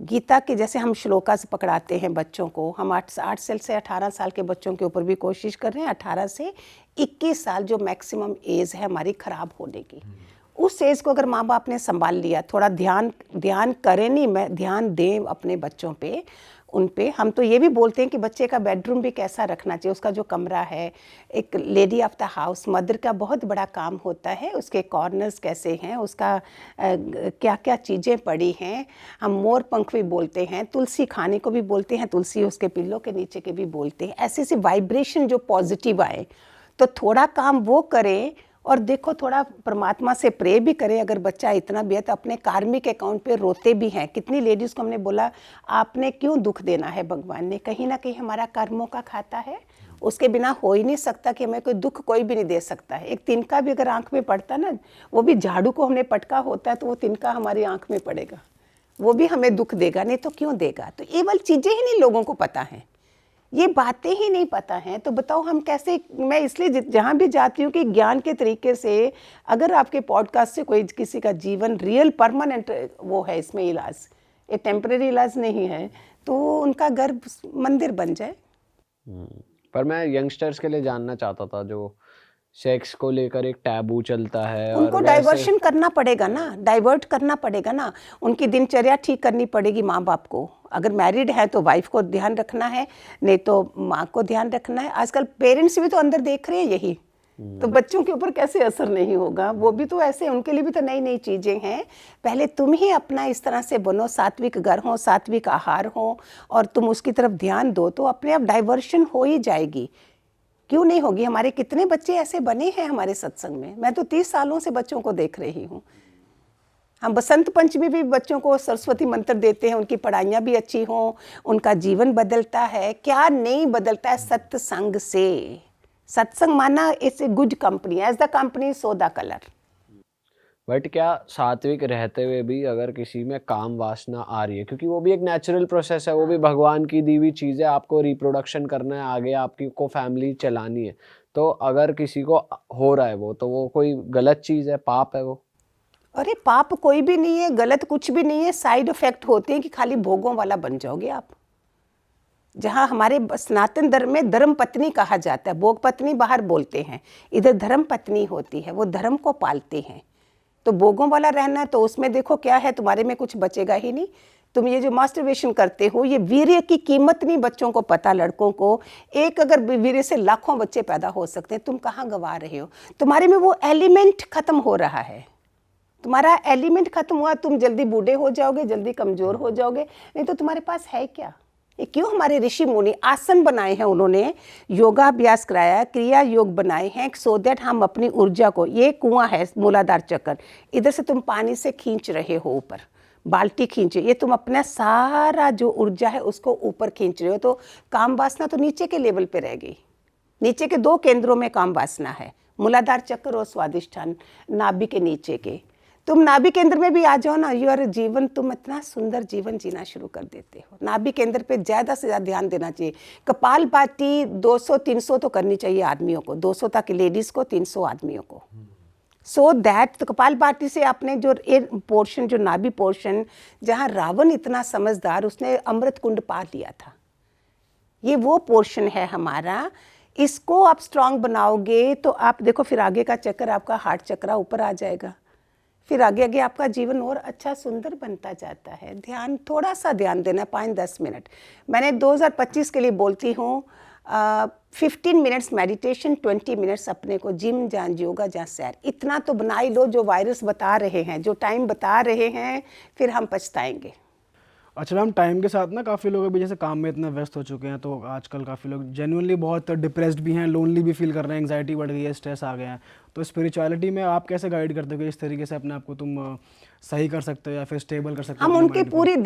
गीता के जैसे हम श्लोका से पकड़ाते हैं बच्चों को, हम 8 साल से 18 साल के बच्चों के ऊपर भी कोशिश कर रहे हैं। 18 से 21 साल जो मैक्सिमम एज है हमारी ख़राब होने की, उस एज को अगर माँ बाप ने संभाल लिया, थोड़ा ध्यान करें, नहीं मैं ध्यान दें अपने बच्चों पे, उन पे। हम तो ये भी बोलते हैं कि बच्चे का बेडरूम भी कैसा रखना चाहिए, उसका जो कमरा है, एक lady of the house mother का बहुत बड़ा काम होता है, उसके कॉर्नर्स कैसे हैं, उसका क्या क्या चीज़ें पड़ी हैं। हम मोर पंख भी बोलते हैं, तुलसी खाने को भी बोलते हैं, तुलसी उसके पिल्लों के नीचे के भी बोलते हैं। ऐसे ऐसे वाइब्रेशन जो पॉजिटिव आए, तो थोड़ा काम वो करें। और देखो, थोड़ा परमात्मा से प्रे भी करें। अगर बच्चा इतना भी है तो अपने कार्मिक अकाउंट पे रोते भी हैं। कितनी लेडीज़ को हमने बोला आपने क्यों दुख देना है, भगवान ने कहीं ना कहीं हमारा कर्मों का खाता है, उसके बिना हो ही नहीं सकता कि हमें कोई दुख कोई भी नहीं दे सकता है। एक तिनका भी अगर आँख में पड़ता ना, वो भी झाड़ू को हमने पटका होता है तो वो तिनका हमारी आँख में पड़ेगा, वो भी हमें दुख देगा, नहीं तो क्यों देगा। तो ये वाली चीज़ें ही नहीं लोगों को पता हैं, ये बातें ही नहीं पता हैं। तो बताओ हम कैसे, मैं इसलिए जहाँ भी जाती हूँ कि ज्ञान के तरीके से, अगर आपके पॉडकास्ट से कोई किसी का जीवन रियल परमानेंट वो है, इसमें इलाज, ये टेम्परेरी इलाज नहीं है, तो उनका घर मंदिर बन जाए। पर मैं यंगस्टर्स के लिए जानना चाहता था, जो सेक्स को लेकर एक टैबू चलता है और उनको डाइवर्शन करना पड़ेगा ना, डाइवर्ट करना पड़ेगा ना, उनकी दिनचर्या ठीक करनी पड़ेगी माँ बाप को। अगर मैरिड है तो वाइफ को ध्यान रखना है, नहीं तो माँ को ध्यान रखना है। आजकल पेरेंट्स भी तो अंदर देख रहे हैं यही, तो बच्चों के ऊपर कैसे असर नहीं होगा? वो भी तो ऐसे, उनके लिए भी तो नई नई चीज़ें हैं। पहले तुम ही अपना इस तरह से बनो, सात्विक घर हो, सात्विक आहार हो, और तुम उसकी तरफ ध्यान दो, तो अपने आप डाइवर्शन हो ही जाएगी। क्यों नहीं होगी? हमारे कितने बच्चे ऐसे बने हैं हमारे सत्संग में। मैं तो 30 सालों से बच्चों को देख रही हूँ। हम बसंत पंचमी भी बच्चों को सरस्वती मंत्र देते हैं, उनकी पढ़ाइयाँ भी अच्छी हों, उनका जीवन बदलता है। क्या नहीं बदलता है सत्संग से? सत्संग माना it's a good company, as the company so the colour. But क्या सात्विक रहते हुए भी अगर किसी में काम वासना आ रही है, क्योंकि वो भी एक नेचुरल प्रोसेस है, वो भी भगवान की दी हुई चीज़ है, आपको रिप्रोडक्शन करना है, आगे आपकी को फैमिली चलानी है, तो अगर किसी को हो रहा है वो, तो वो कोई गलत चीज़ है, पाप है वो? अरे पाप कोई भी नहीं है, गलत कुछ भी नहीं है। साइड इफेक्ट होते हैं कि खाली भोगों वाला बन जाओगे आप। जहाँ हमारे सनातन धर्म में धर्म पत्नी कहा जाता है, भोग पत्नी बाहर बोलते हैं, इधर धर्म पत्नी होती है, वो धर्म को पालते हैं। तो भोगों वाला रहना है तो उसमें देखो क्या है, तुम्हारे में कुछ बचेगा ही नहीं। तुम ये जो मास्टरबेशन करते हो, ये वीर्य की कीमत नहीं बच्चों को पता, लड़कों को। एक अगर वीर्य से लाखों बच्चे पैदा हो सकते हैं, तुम कहाँ गवा रहे हो? तुम्हारे में वो एलिमेंट खत्म हो रहा है, तुम्हारा एलिमेंट खत्म हुआ, तुम जल्दी बूढ़े हो जाओगे, जल्दी कमजोर हो जाओगे। नहीं तो तुम्हारे पास है क्या? ये क्यों हमारे ऋषि मुनि आसन बनाए हैं, उन्होंने योगाभ्यास कराया, क्रिया योग बनाए हैं, सो दैट हम अपनी ऊर्जा को, ये कुआं है मूलाधार चक्र, इधर से तुम पानी से खींच रहे हो ऊपर, बाल्टी खींचे, ये तुम अपना सारा जो ऊर्जा है उसको ऊपर खींच रहे हो। तो काम वासना तो नीचे के लेवल पे रह गई। नीचे के 2 केंद्रों में काम वासना है, मूलाधार चक्र और स्वादिष्ठान, नाभि के नीचे के। तुम नाभि केंद्र में भी आ जाओ ना, योर जीवन, तुम इतना सुंदर जीवन जीना शुरू कर देते हो। नाभि केंद्र पे ज़्यादा से ज़्यादा ध्यान देना चाहिए। कपालभाति 200-300 तो करनी चाहिए आदमियों को, 200 तक लेडीज़ को, 300 आदमियों को। सो दैट, तो कपालभाति से आपने जो पोर्शन, जो नाभि पोर्शन, जहाँ रावण इतना समझदार, उसने अमृत कुंड पा लिया था, ये वो पोर्शन है हमारा। इसको आप स्ट्रांग बनाओगे तो आप देखो फिर आगे का चक्कर, आपका हार्ट चक्र ऊपर आ जाएगा, फिर आगे आगे आपका जीवन और अच्छा सुंदर बनता जाता है। ध्यान, थोड़ा सा ध्यान देना, 5-10 मिनट। मैंने 2025 के लिए बोलती हूँ 15 मिनट्स मेडिटेशन, 20 मिनट्स अपने को जिम, जहाँ योगा, जहाँ सैर, इतना तो बना ही लो। जो वायरस बता रहे हैं, जो टाइम बता रहे हैं, फिर हम पछताएंगे। अच्छा मैम, टाइम के साथ ना काफ़ी लोग अभी जैसे काम में इतना व्यस्त हो चुके हैं, तो आजकल काफ़ी लोग जेन्युइनली बहुत डिप्रेस्ड भी हैं, लोनली भी फील कर रहे हैं, एंग्जाइटी बढ़ गई है, स्ट्रेस आ गया है। तो स्पिरिचुअलिटी में आप कैसे गाइड करते हो कि इस तरीके से अपने आप को तुम सही कर सकते हो या फिर स्टेबल कर सकते हो? हम अपने उनकी mind को? पूरी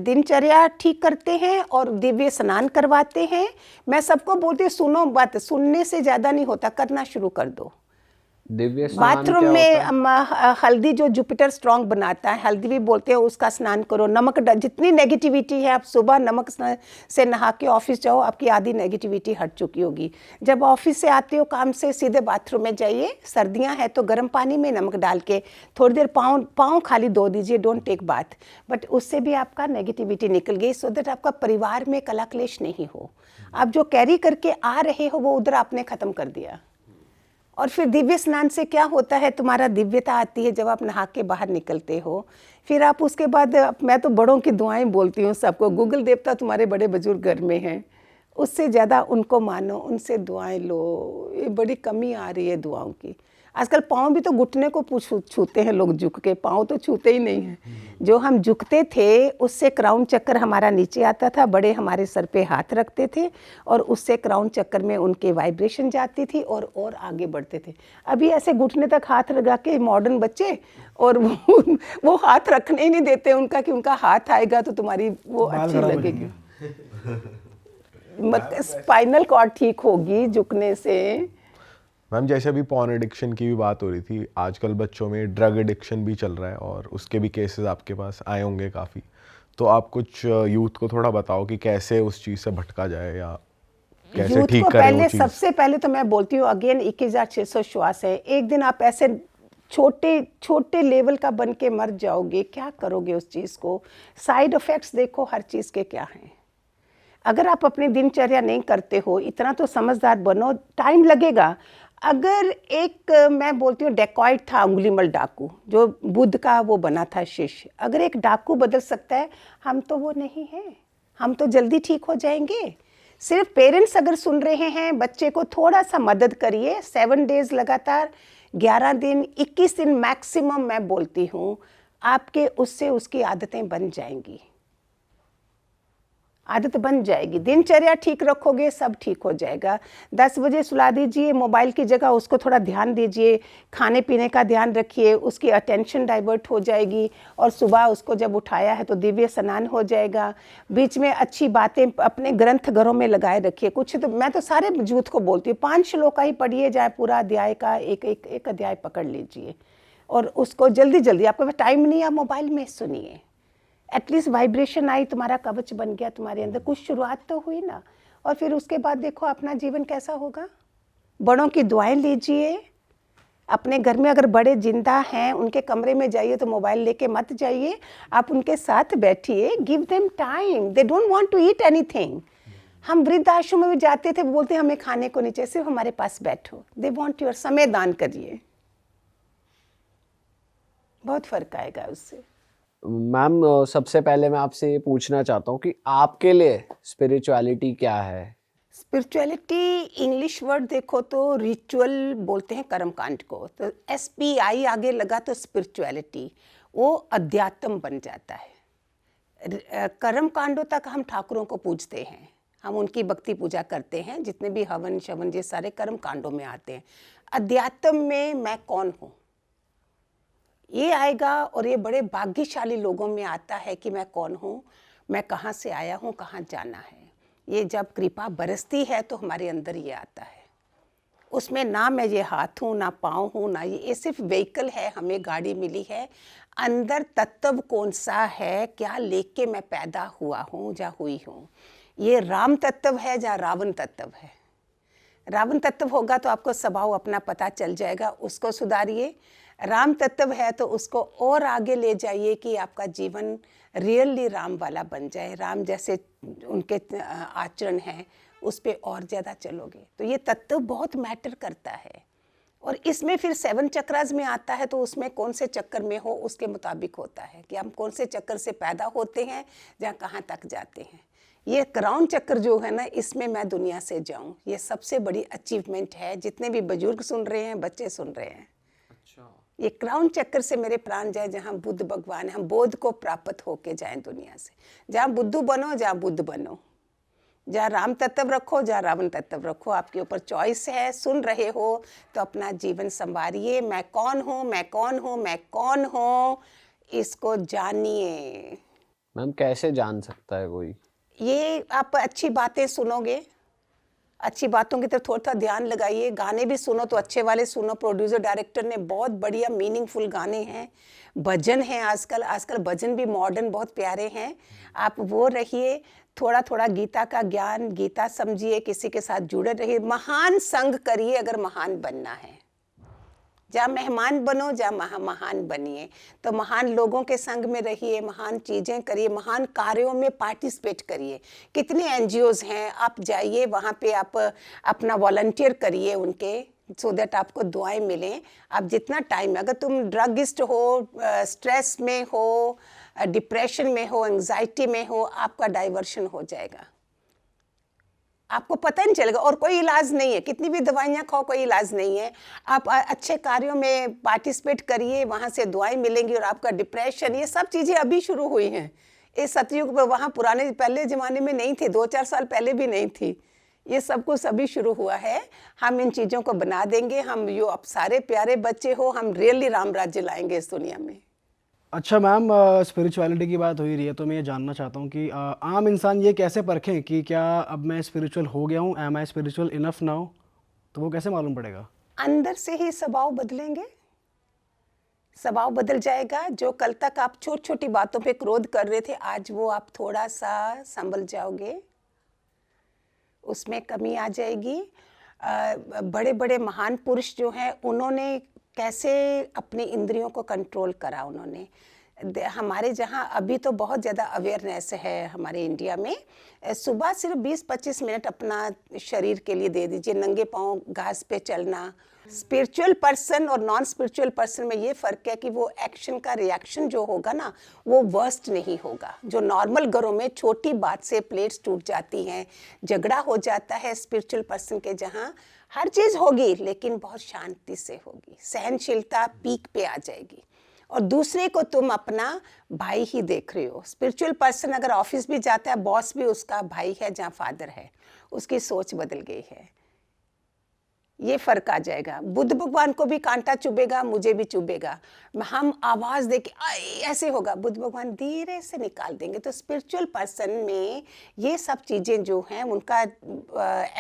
दिनचर्या ठीक करते हैं और दिव्य स्नान करवाते हैं। मैं सबको बोलती हूँ, सुनो बात, सुनने से ज़्यादा नहीं होता, करना शुरू कर दो। दिव्य स्नान बाथरूम क्या में होता है? हल्दी जो जुपिटर स्ट्रांग बनाता है, हल्दी भी बोलते हैं, उसका स्नान करो। नमक, जितनी नेगेटिविटी है, आप सुबह नमक से नहा के ऑफिस जाओ, आपकी आधी नेगेटिविटी हट चुकी होगी। जब ऑफिस से आते हो काम से, सीधे बाथरूम में जाइए, सर्दियां हैं तो गर्म पानी में नमक डाल के थोड़ी देर पाँव खाली धो दीजिए, डोंट टेक बाथ, बट उससे भी आपका नेगेटिविटी निकल गई, सो दैट आपका परिवार में कला क्लेश नहीं हो। आप जो कैरी करके आ रहे हो वो उधर आपने ख़त्म कर दिया। और फिर दिव्य स्नान से क्या होता है, तुम्हारा दिव्यता आती है जब आप नहा के बाहर निकलते हो। फिर आप उसके बाद, मैं तो बड़ों की दुआएं बोलती हूँ सबको, गूगल देवता तुम्हारे बड़े बुजुर्ग घर में हैं, उससे ज़्यादा उनको मानो, उनसे दुआएं लो। ये बड़ी कमी आ रही है दुआओं की। आजकल पाँव भी तो घुटने को छूते हैं लोग, झुक के, पाँव तो छूते ही नहीं हैं। जो हम झुकते थे उससे क्राउन चक्कर हमारा नीचे आता था, बड़े हमारे सर पे हाथ रखते थे और उससे क्राउन चक्कर में उनके वाइब्रेशन जाती थी और आगे बढ़ते थे। अभी ऐसे घुटने तक हाथ लगा के मॉडर्न बच्चे, और वो हाथ रखने ही नहीं देते उनका, कि उनका हाथ आएगा तो तुम्हारी वो अच्छी लगेगी, स्पाइनल कॉर्ड ठीक होगी झुकने से। मैम, जैसे अभी पॉर्न एडिक्शन की भी बात हो रही थी, आजकल बच्चों में ड्रग एडिक्शन भी चल रहा है और उसके भी केसेस आपके पास आए होंगे काफ़ी। तो आप कुछ यूथ को थोड़ा बताओ कि कैसे उस चीज़ से भटका जाए या कैसे ठीक करें पहले, वो चीज़। सबसे पहले तो मैं बोलती हूँ अगेन, 21,600 श्वास है। एक दिन आप ऐसे छोटे छोटे लेवल का बन के मर जाओगे, क्या करोगे उस चीज़ को? साइड इफ़ेक्ट्स देखो हर चीज़ के क्या हैं। अगर आप अपनी दिनचर्या नहीं करते हो, इतना तो समझदार बनो, टाइम लगेगा। अगर एक, मैं बोलती हूँ, डेकॉइट था, अंगुलीमल डाकू, जो बुद्ध का वो बना था शिष्य, अगर एक डाकू बदल सकता है, हम तो वो नहीं हैं, हम तो जल्दी ठीक हो जाएंगे। सिर्फ पेरेंट्स अगर सुन रहे हैं, बच्चे को थोड़ा सा मदद करिए, 7 डेज लगातार, 11 दिन, 21 दिन मैक्सिमम, मैं बोलती हूँ, आपके उससे उसकी आदतें बन जाएंगी, आदत बन जाएगी। दिनचर्या ठीक रखोगे, सब ठीक हो जाएगा। 10 बजे सुला दीजिए, मोबाइल की जगह उसको थोड़ा ध्यान दीजिए, खाने पीने का ध्यान रखिए, उसकी अटेंशन डाइवर्ट हो जाएगी, और सुबह उसको जब उठाया है तो दिव्य स्नान हो जाएगा। बीच में अच्छी बातें अपने ग्रंथ घरों में लगाए रखिए। कुछ तो मैं तो सारे यूथ को बोलती हूँ, 5 श्लोक का ही पढ़िए, जाए पूरा अध्याय का एक अध्याय पकड़ लीजिए, और उसको जल्दी जल्दी, आपके पास टाइम नहीं है, मोबाइल में सुनिए। एटलीस्ट वाइब्रेशन आई, तुम्हारा कवच बन गया तुम्हारे अंदर, कुछ शुरुआत तो हुई ना। और फिर उसके बाद देखो अपना जीवन कैसा होगा। बड़ों की दुआएं लीजिए। अपने घर में अगर बड़े जिंदा हैं, उनके कमरे में जाइए तो मोबाइल लेके मत जाइए, आप उनके साथ बैठिए, give them time, they don't want to eat anything. हम वृद्धाश्रम में भी जाते थे, बोलते हमें खाने को नहीं चाहिए, सिर्फ हमारे पास बैठो, दे वांट योर समय दान करिए, बहुत फर्क आएगा उससे। मैम, सबसे पहले मैं आपसे ये पूछना चाहता हूँ कि आपके लिए स्पिरिचुअलिटी क्या है? स्पिरिचुअलिटी इंग्लिश वर्ड देखो तो रिचुअल बोलते हैं कर्मकांड को, तो SPI आगे लगा तो स्पिरिचुअलिटी, वो अध्यात्म बन जाता है। कर्मकांडों तक हम ठाकुरों को पूजते हैं, हम उनकी भक्ति पूजा करते हैं, जितने भी हवन शवन ये सारे कर्म कांडों में आते हैं। अध्यात्म में मैं कौन हूँ ये आएगा, और ये बड़े भाग्यशाली लोगों में आता है कि मैं कौन हूँ, मैं कहाँ से आया हूँ, कहाँ जाना है। ये जब कृपा बरसती है तो हमारे अंदर ये आता है। उसमें ना मैं ये हाथ हूँ, ना पाँव हूँ, ना ये सिर्फ व्हीकल है, हमें गाड़ी मिली है। अंदर तत्व कौन सा है, क्या लेके मैं पैदा हुआ हूँ या हुई हूँ। ये राम तत्व है या रावण तत्व है। रावण तत्व होगा तो आपको स्वभाव अपना पता चल जाएगा, उसको सुधारिए। राम तत्व है तो उसको और आगे ले जाइए कि आपका जीवन रियली राम वाला बन जाए। राम जैसे उनके आचरण हैं उस पर और ज़्यादा चलोगे तो ये तत्व बहुत मैटर करता है। और इसमें फिर 7 चक्रास में आता है, तो उसमें कौन से चक्कर में हो उसके मुताबिक होता है कि हम कौन से चक्कर से पैदा होते हैं या कहाँ तक जाते हैं। ये क्राउन चक्कर जो है ना, इसमें मैं दुनिया से जाऊं, ये सबसे बड़ी अचीवमेंट है। जितने भी बुजुर्ग सुन रहे हैं, बच्चे सुन रहे हैं, अच्छा, ये क्राउन चक्कर से मेरे प्राण जाए, जहाँ बुद्ध भगवान है, हम बोध को प्राप्त होके जाएं दुनिया से। जहाँ बुद्धू बनो, जहाँ बुद्ध बनो, जहाँ राम तत्व रखो, जहाँ रावण तत्व रखो, आपके ऊपर चॉइस है। सुन रहे हो तो अपना जीवन संवारिए। मैं कौन हूँ, मैं कौन हूँ, मैं कौन हूँ, इसको जानिए। मैम कैसे जान सकता है कोई? ये आप अच्छी बातें सुनोगे, अच्छी बातों की तरफ थोड़ा थोड़ा ध्यान लगाइए। गाने भी सुनो तो अच्छे वाले सुनो। प्रोड्यूसर डायरेक्टर ने बहुत बढ़िया मीनिंगफुल गाने हैं। भजन हैं आजकल भजन भी मॉडर्न बहुत प्यारे हैं, आप वो रहिए। थोड़ा थोड़ा गीता का ज्ञान, गीता समझिए, किसी के साथ जुड़े रहिए। महान संग करिए अगर महान बनना है। जहाँ मेहमान बनो, जहाँ महान बनिए। तो महान लोगों के संग में रहिए, महान चीज़ें करिए, महान कार्यों में पार्टिसिपेट करिए। कितने NGOs हैं, आप जाइए वहाँ पे, आप अपना वॉलंटियर करिए उनके, सो दैट आपको दुआएं मिलें। आप जितना टाइम, अगर तुम ड्रगिस्ट हो, स्ट्रेस में हो, डिप्रेशन में हो, एंग्जाइटी में हो, आपका डाइवर्शन हो जाएगा, आपको पता नहीं चलेगा। और कोई इलाज नहीं है, कितनी भी दवाइयाँ खाओ, कोई इलाज नहीं है। आप अच्छे कार्यों में पार्टिसिपेट करिए, वहाँ से दुआएं मिलेंगी और आपका डिप्रेशन, ये सब चीज़ें अभी शुरू हुई हैं। इस सतयुग में, वहाँ पुराने पहले ज़माने में नहीं थे, 2-4 साल पहले भी नहीं थी। ये सब कुछ अभी शुरू हुआ है। हम इन चीज़ों को बना देंगे। हम जो अब सारे प्यारे बच्चे हो, हम रियली राम राज्य लाएंगे इस दुनिया में। अच्छा मैम, स्पिरिचुअलिटी की बात हो ही रही है तो मैं ये जानना चाहता हूँ कि आम इंसान ये कैसे परखें कि क्या अब मैं स्पिरिचुअल हो गया हूँ, am I spiritual enough now, तो वो कैसे मालूम पड़ेगा? अंदर से ही स्वभाव बदलेंगे, स्वभाव बदल जाएगा। जो कल तक आप छोटी छोटी बातों पे क्रोध कर रहे थे, आज वो आप थोड़ा सा संभल जाओगे, उसमें कमी आ जाएगी। बड़े बड़े महान पुरुष जो हैं, उन्होंने कैसे अपनी इंद्रियों को कंट्रोल करा उन्होंने। हमारे जहाँ अभी तो बहुत ज़्यादा अवेयरनेस है हमारे इंडिया में। सुबह सिर्फ 20-25 मिनट अपना शरीर के लिए दे दीजिए, नंगे पाँव घास पे चलना। स्पिरिचुअल पर्सन और नॉन स्पिरिचुअल पर्सन में ये फ़र्क है कि वो एक्शन का रिएक्शन जो होगा ना, वो वर्स्ट नहीं होगा। जो नॉर्मल घरों में छोटी बात से प्लेट्स टूट जाती हैं, झगड़ा हो जाता है, स्पिरिचुअल पर्सन के जहाँ हर चीज़ होगी लेकिन बहुत शांति से होगी, सहनशीलता पीक पे आ जाएगी। और दूसरे को तुम अपना भाई ही देख रहे हो। स्पिरिचुअल पर्सन अगर ऑफिस भी जाता है, बॉस भी उसका भाई है जहाँ फादर है, उसकी सोच बदल गई है, ये फर्क आ जाएगा। बुद्ध भगवान को भी कांटा चुभेगा, मुझे भी चुभेगा, हम आवाज़ दे के ऐसे होगा, बुद्ध भगवान धीरे से निकाल देंगे। तो स्पिरिचुअल पर्सन में ये सब चीज़ें जो हैं, उनका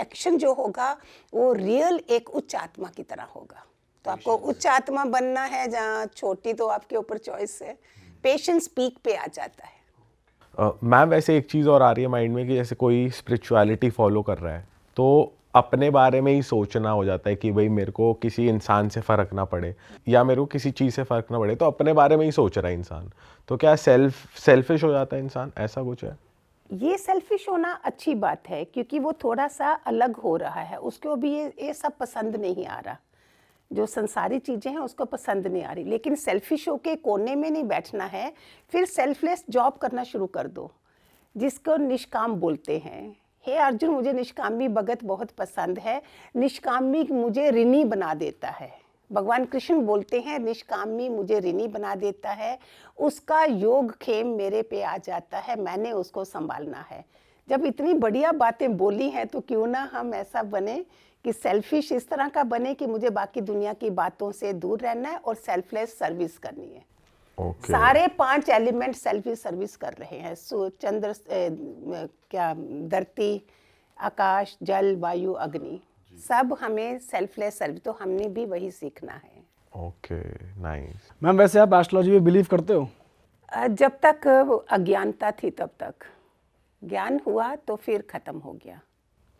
एक्शन जो होगा वो रियल एक उच्च आत्मा की तरह होगा। तो आपको उच्च आत्मा बनना है, जहाँ छोटी तो आपके ऊपर चॉइस है। पेशेंस पीक पे आ जाता है। मैम वैसे एक चीज़ और आ रही है माइंड में कि जैसे कोई स्पिरिचुअलिटी फॉलो कर रहा है तो अपने बारे में ही सोचना हो जाता है कि भाई मेरे को किसी इंसान से फ़र्क ना पड़े या मेरे को किसी चीज़ से फ़र्क ना पड़े, तो अपने बारे में ही सोच रहा है इंसान। तो क्या सेल्फिश हो जाता है इंसान, ऐसा कुछ है? ये सेल्फिश होना अच्छी बात है, क्योंकि वो थोड़ा सा अलग हो रहा है, उसको भी ये सब पसंद नहीं आ रहा। जो संसारी चीज़ें हैं उसको पसंद नहीं आ रही। लेकिन सेल्फिश होके कोने में नहीं बैठना है। फिर सेल्फलेस जॉब करना शुरू कर दो, जिसको निष्काम बोलते हैं, हे अर्जुन, मुझे निष्कामी भगत बहुत पसंद है। निष्कामी मुझे ऋणी बना देता है। भगवान कृष्ण बोलते हैं निष्कामी मुझे ऋणी बना देता है, उसका योग खेम मेरे पे आ जाता है, मैंने उसको संभालना है। जब इतनी बढ़िया बातें बोली हैं तो क्यों ना हम ऐसा बने कि सेल्फिश इस तरह का बने कि मुझे बाकी दुनिया की बातों से दूर रहना है और सेल्फलेस सर्विस करनी है। ओके। सारे 5 एलिमेंट सेल्फिश सर्विस कर रहे हैं। चंद्र, क्या, धरती, आकाश, जल, वायु, अग्नि, सब हमें सेल्फलेस सर्विस, तो हमने भी वही सीखना है। Okay, nice. मैम वैसे आप एस्ट्रोलॉजी में बिलीव करते हो? जब तक अज्ञानता थी तब तक, ज्ञान हुआ तो फिर खत्म हो गया।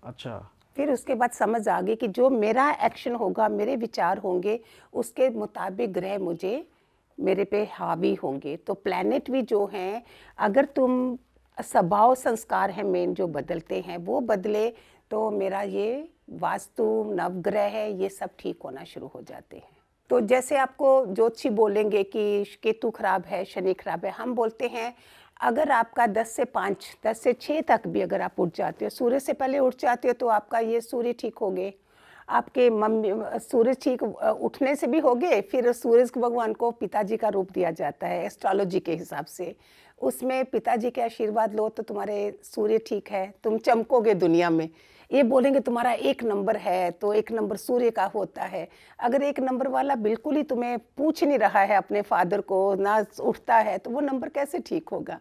अच्छा। फिर उसके बाद समझ आ गई कि जो मेरा एक्शन होगा, मेरे विचार होंगे, उसके मुताबिक ग्रह मुझे मेरे पे हावी होंगे। तो प्लैनेट भी जो हैं, अगर तुम स्वभाव संस्कार हैं मेन जो बदलते हैं वो बदले, तो मेरा ये वास्तु, नवग्रह है, ये सब ठीक होना शुरू हो जाते हैं। तो जैसे आपको ज्योतिषी बोलेंगे कि केतु खराब है, शनि खराब है, हम बोलते हैं अगर आपका 10 से 5, 10 से 6 तक भी अगर आप उठ जाते हो, सूर्य से पहले उठ जाते हो, तो आपका ये सूर्य ठीक हो गए। आपके मम्मी सूरज ठीक उठने से भी हो गए। फिर सूरज भगवान को पिताजी का रूप दिया जाता है एस्ट्रोलॉजी के हिसाब से। उसमें पिताजी के आशीर्वाद लो तो तुम्हारे सूर्य ठीक है, तुम चमकोगे दुनिया में। ये बोलेंगे तुम्हारा 1 नंबर है, तो 1 नंबर सूर्य का होता है। अगर 1 नंबर वाला बिल्कुल ही तुम्हें पूछ नहीं रहा है अपने फादर को, ना उठता है, तो वो नंबर कैसे ठीक होगा?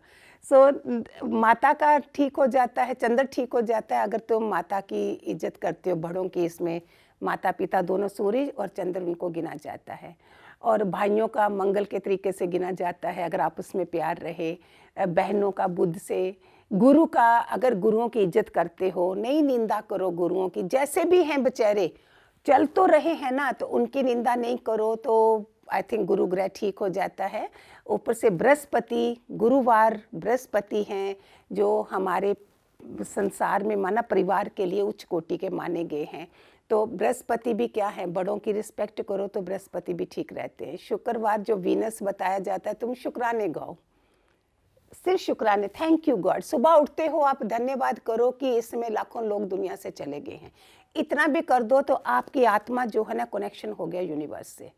माता का ठीक हो जाता है, चंद्र ठीक हो जाता है अगर तुम माता की इज्जत करते हो, बड़ों की। इसमें माता पिता दोनों सूर्य और चंद्र उनको गिना जाता है। और भाइयों का मंगल के तरीके से गिना जाता है अगर आपस में प्यार रहे। बहनों का बुध से, गुरु का, अगर गुरुओं की इज्जत करते हो, नहीं निंदा करो गुरुओं की, जैसे भी हैं बेचारे, चल तो रहे हैं ना, तो उनकी निंदा नहीं करो, तो आई थिंक गुरु ग्रह ठीक हो जाता है। ऊपर से बृहस्पति, गुरुवार बृहस्पति हैं जो हमारे संसार में माना परिवार के लिए उच्च कोटि के माने गए हैं। तो बृहस्पति भी क्या है, बड़ों की रिस्पेक्ट करो तो बृहस्पति भी ठीक रहते हैं। शुक्रवार जो वीनस बताया जाता है, तुम शुक्राने गाओ, सिर्फ शुक्राने, थैंक यू गॉड। सुबह उठते हो आप धन्यवाद करो कि इसमें लाखों लोग दुनिया से चले गए हैं। इतना भी कर दो तो आपकी आत्मा जो है ना, कनेक्शन हो गया यूनिवर्स से।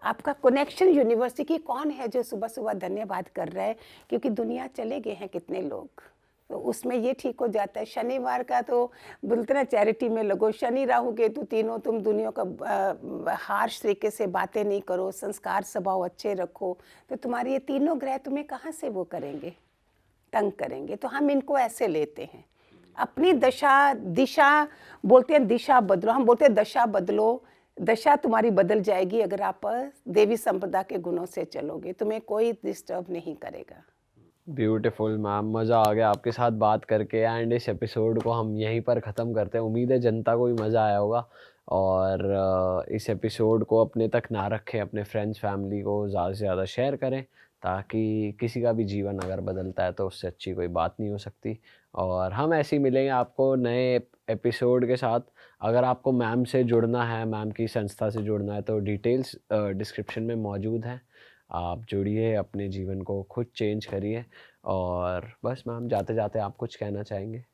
आपका कनेक्शन यूनिवर्स की कौन है जो सुबह सुबह धन्यवाद कर रहा है, क्योंकि दुनिया चले गए हैं कितने लोग, तो उसमें ये ठीक हो जाता है। शनिवार का तो बोलते ना चैरिटी में लगो। शनि राहु केतु तीनों तुम दुनिया का हार्श तरीके से बातें नहीं करो, संस्कार स्वभाव अच्छे रखो, तो तुम्हारे ये तीनों ग्रह तुम्हें कहाँ से वो करेंगे, तंग करेंगे। तो हम इनको ऐसे लेते हैं, अपनी दशा, दिशा बोलते हैं दिशा बदलो, हम बोलते हैं दशा बदलो। दशा तुम्हारी बदल जाएगी अगर आप देवी संप्रदाय के गुणों से चलोगे, तुम्हें कोई डिस्टर्ब नहीं करेगा। ब्यूटीफुल मैम, मज़ा आ गया आपके साथ बात करके। एंड इस एपिसोड को हम यहीं पर ख़त्म करते हैं। उम्मीद है जनता को भी मज़ा आया होगा, और इस एपिसोड को अपने तक ना रखें, अपने फ्रेंड्स फैमिली को ज़्यादा से ज़्यादा शेयर करें, ताकि किसी का भी जीवन अगर बदलता है तो उससे अच्छी कोई बात नहीं हो सकती। और हम ऐसे ही मिलेंगे आपको नए एपिसोड के साथ। अगर आपको मैम से जुड़ना है, मैम की संस्था से जुड़ना है, तो डिटेल्स डिस्क्रिप्शन में मौजूद हैं। आप जुड़िए, अपने जीवन को खुद चेंज करिए। और बस मैम, जाते जाते आप कुछ कहना चाहेंगे?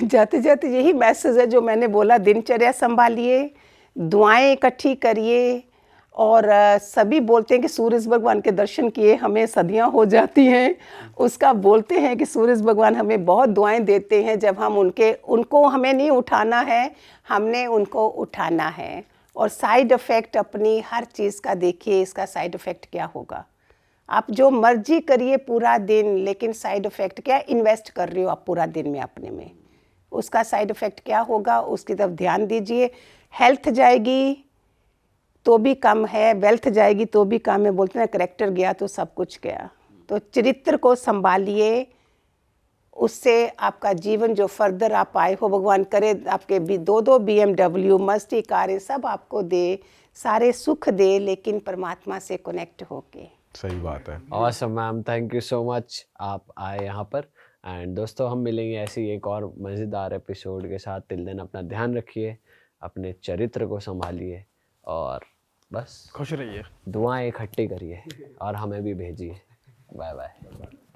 जाते जाते यही मैसेज है जो मैंने बोला, दिनचर्या संभालिए, दुआएं इकट्ठी करिए। और सभी बोलते हैं कि सूरज भगवान के दर्शन किए हमें सदियां हो जाती हैं। उसका बोलते हैं कि सूरज भगवान हमें बहुत दुआएं देते हैं जब हम उनको हमें नहीं उठाना है, हमने उनको उठाना है। और साइड इफ़ेक्ट अपनी हर चीज़ का देखिए, इसका साइड इफ़ेक्ट क्या होगा। आप जो मर्जी करिए पूरा दिन, लेकिन साइड इफ़ेक्ट क्या, इन्वेस्ट कर रहे हो आप पूरा दिन में अपने में, उसका साइड इफ़ेक्ट क्या होगा, उसकी तरफ ध्यान दीजिए। हेल्थ जाएगी तो भी कम है, वेल्थ जाएगी तो भी कम है। बोलते हैं करेक्टर गया तो सब कुछ गया। तो चरित्र को संभालिए, उससे आपका जीवन जो फर्दर आप आए हो, भगवान करे आपके भी 2-2 BMW मस्ती कारें सब आपको दे, सारे सुख दे, लेकिन परमात्मा से कनेक्ट होके। सही बात है। Awesome ma'am, thank you so much आप आए यहाँ पर। एंड दोस्तों, हम मिलेंगे ऐसी एक और मज़ेदार एपिसोड के साथ। टिल देन अपना ध्यान रखिए, अपने चरित्र को संभालिए, और बस खुश रहिए, दुआएं इकट्ठी करिए और हमें भी भेजिए। Bye bye.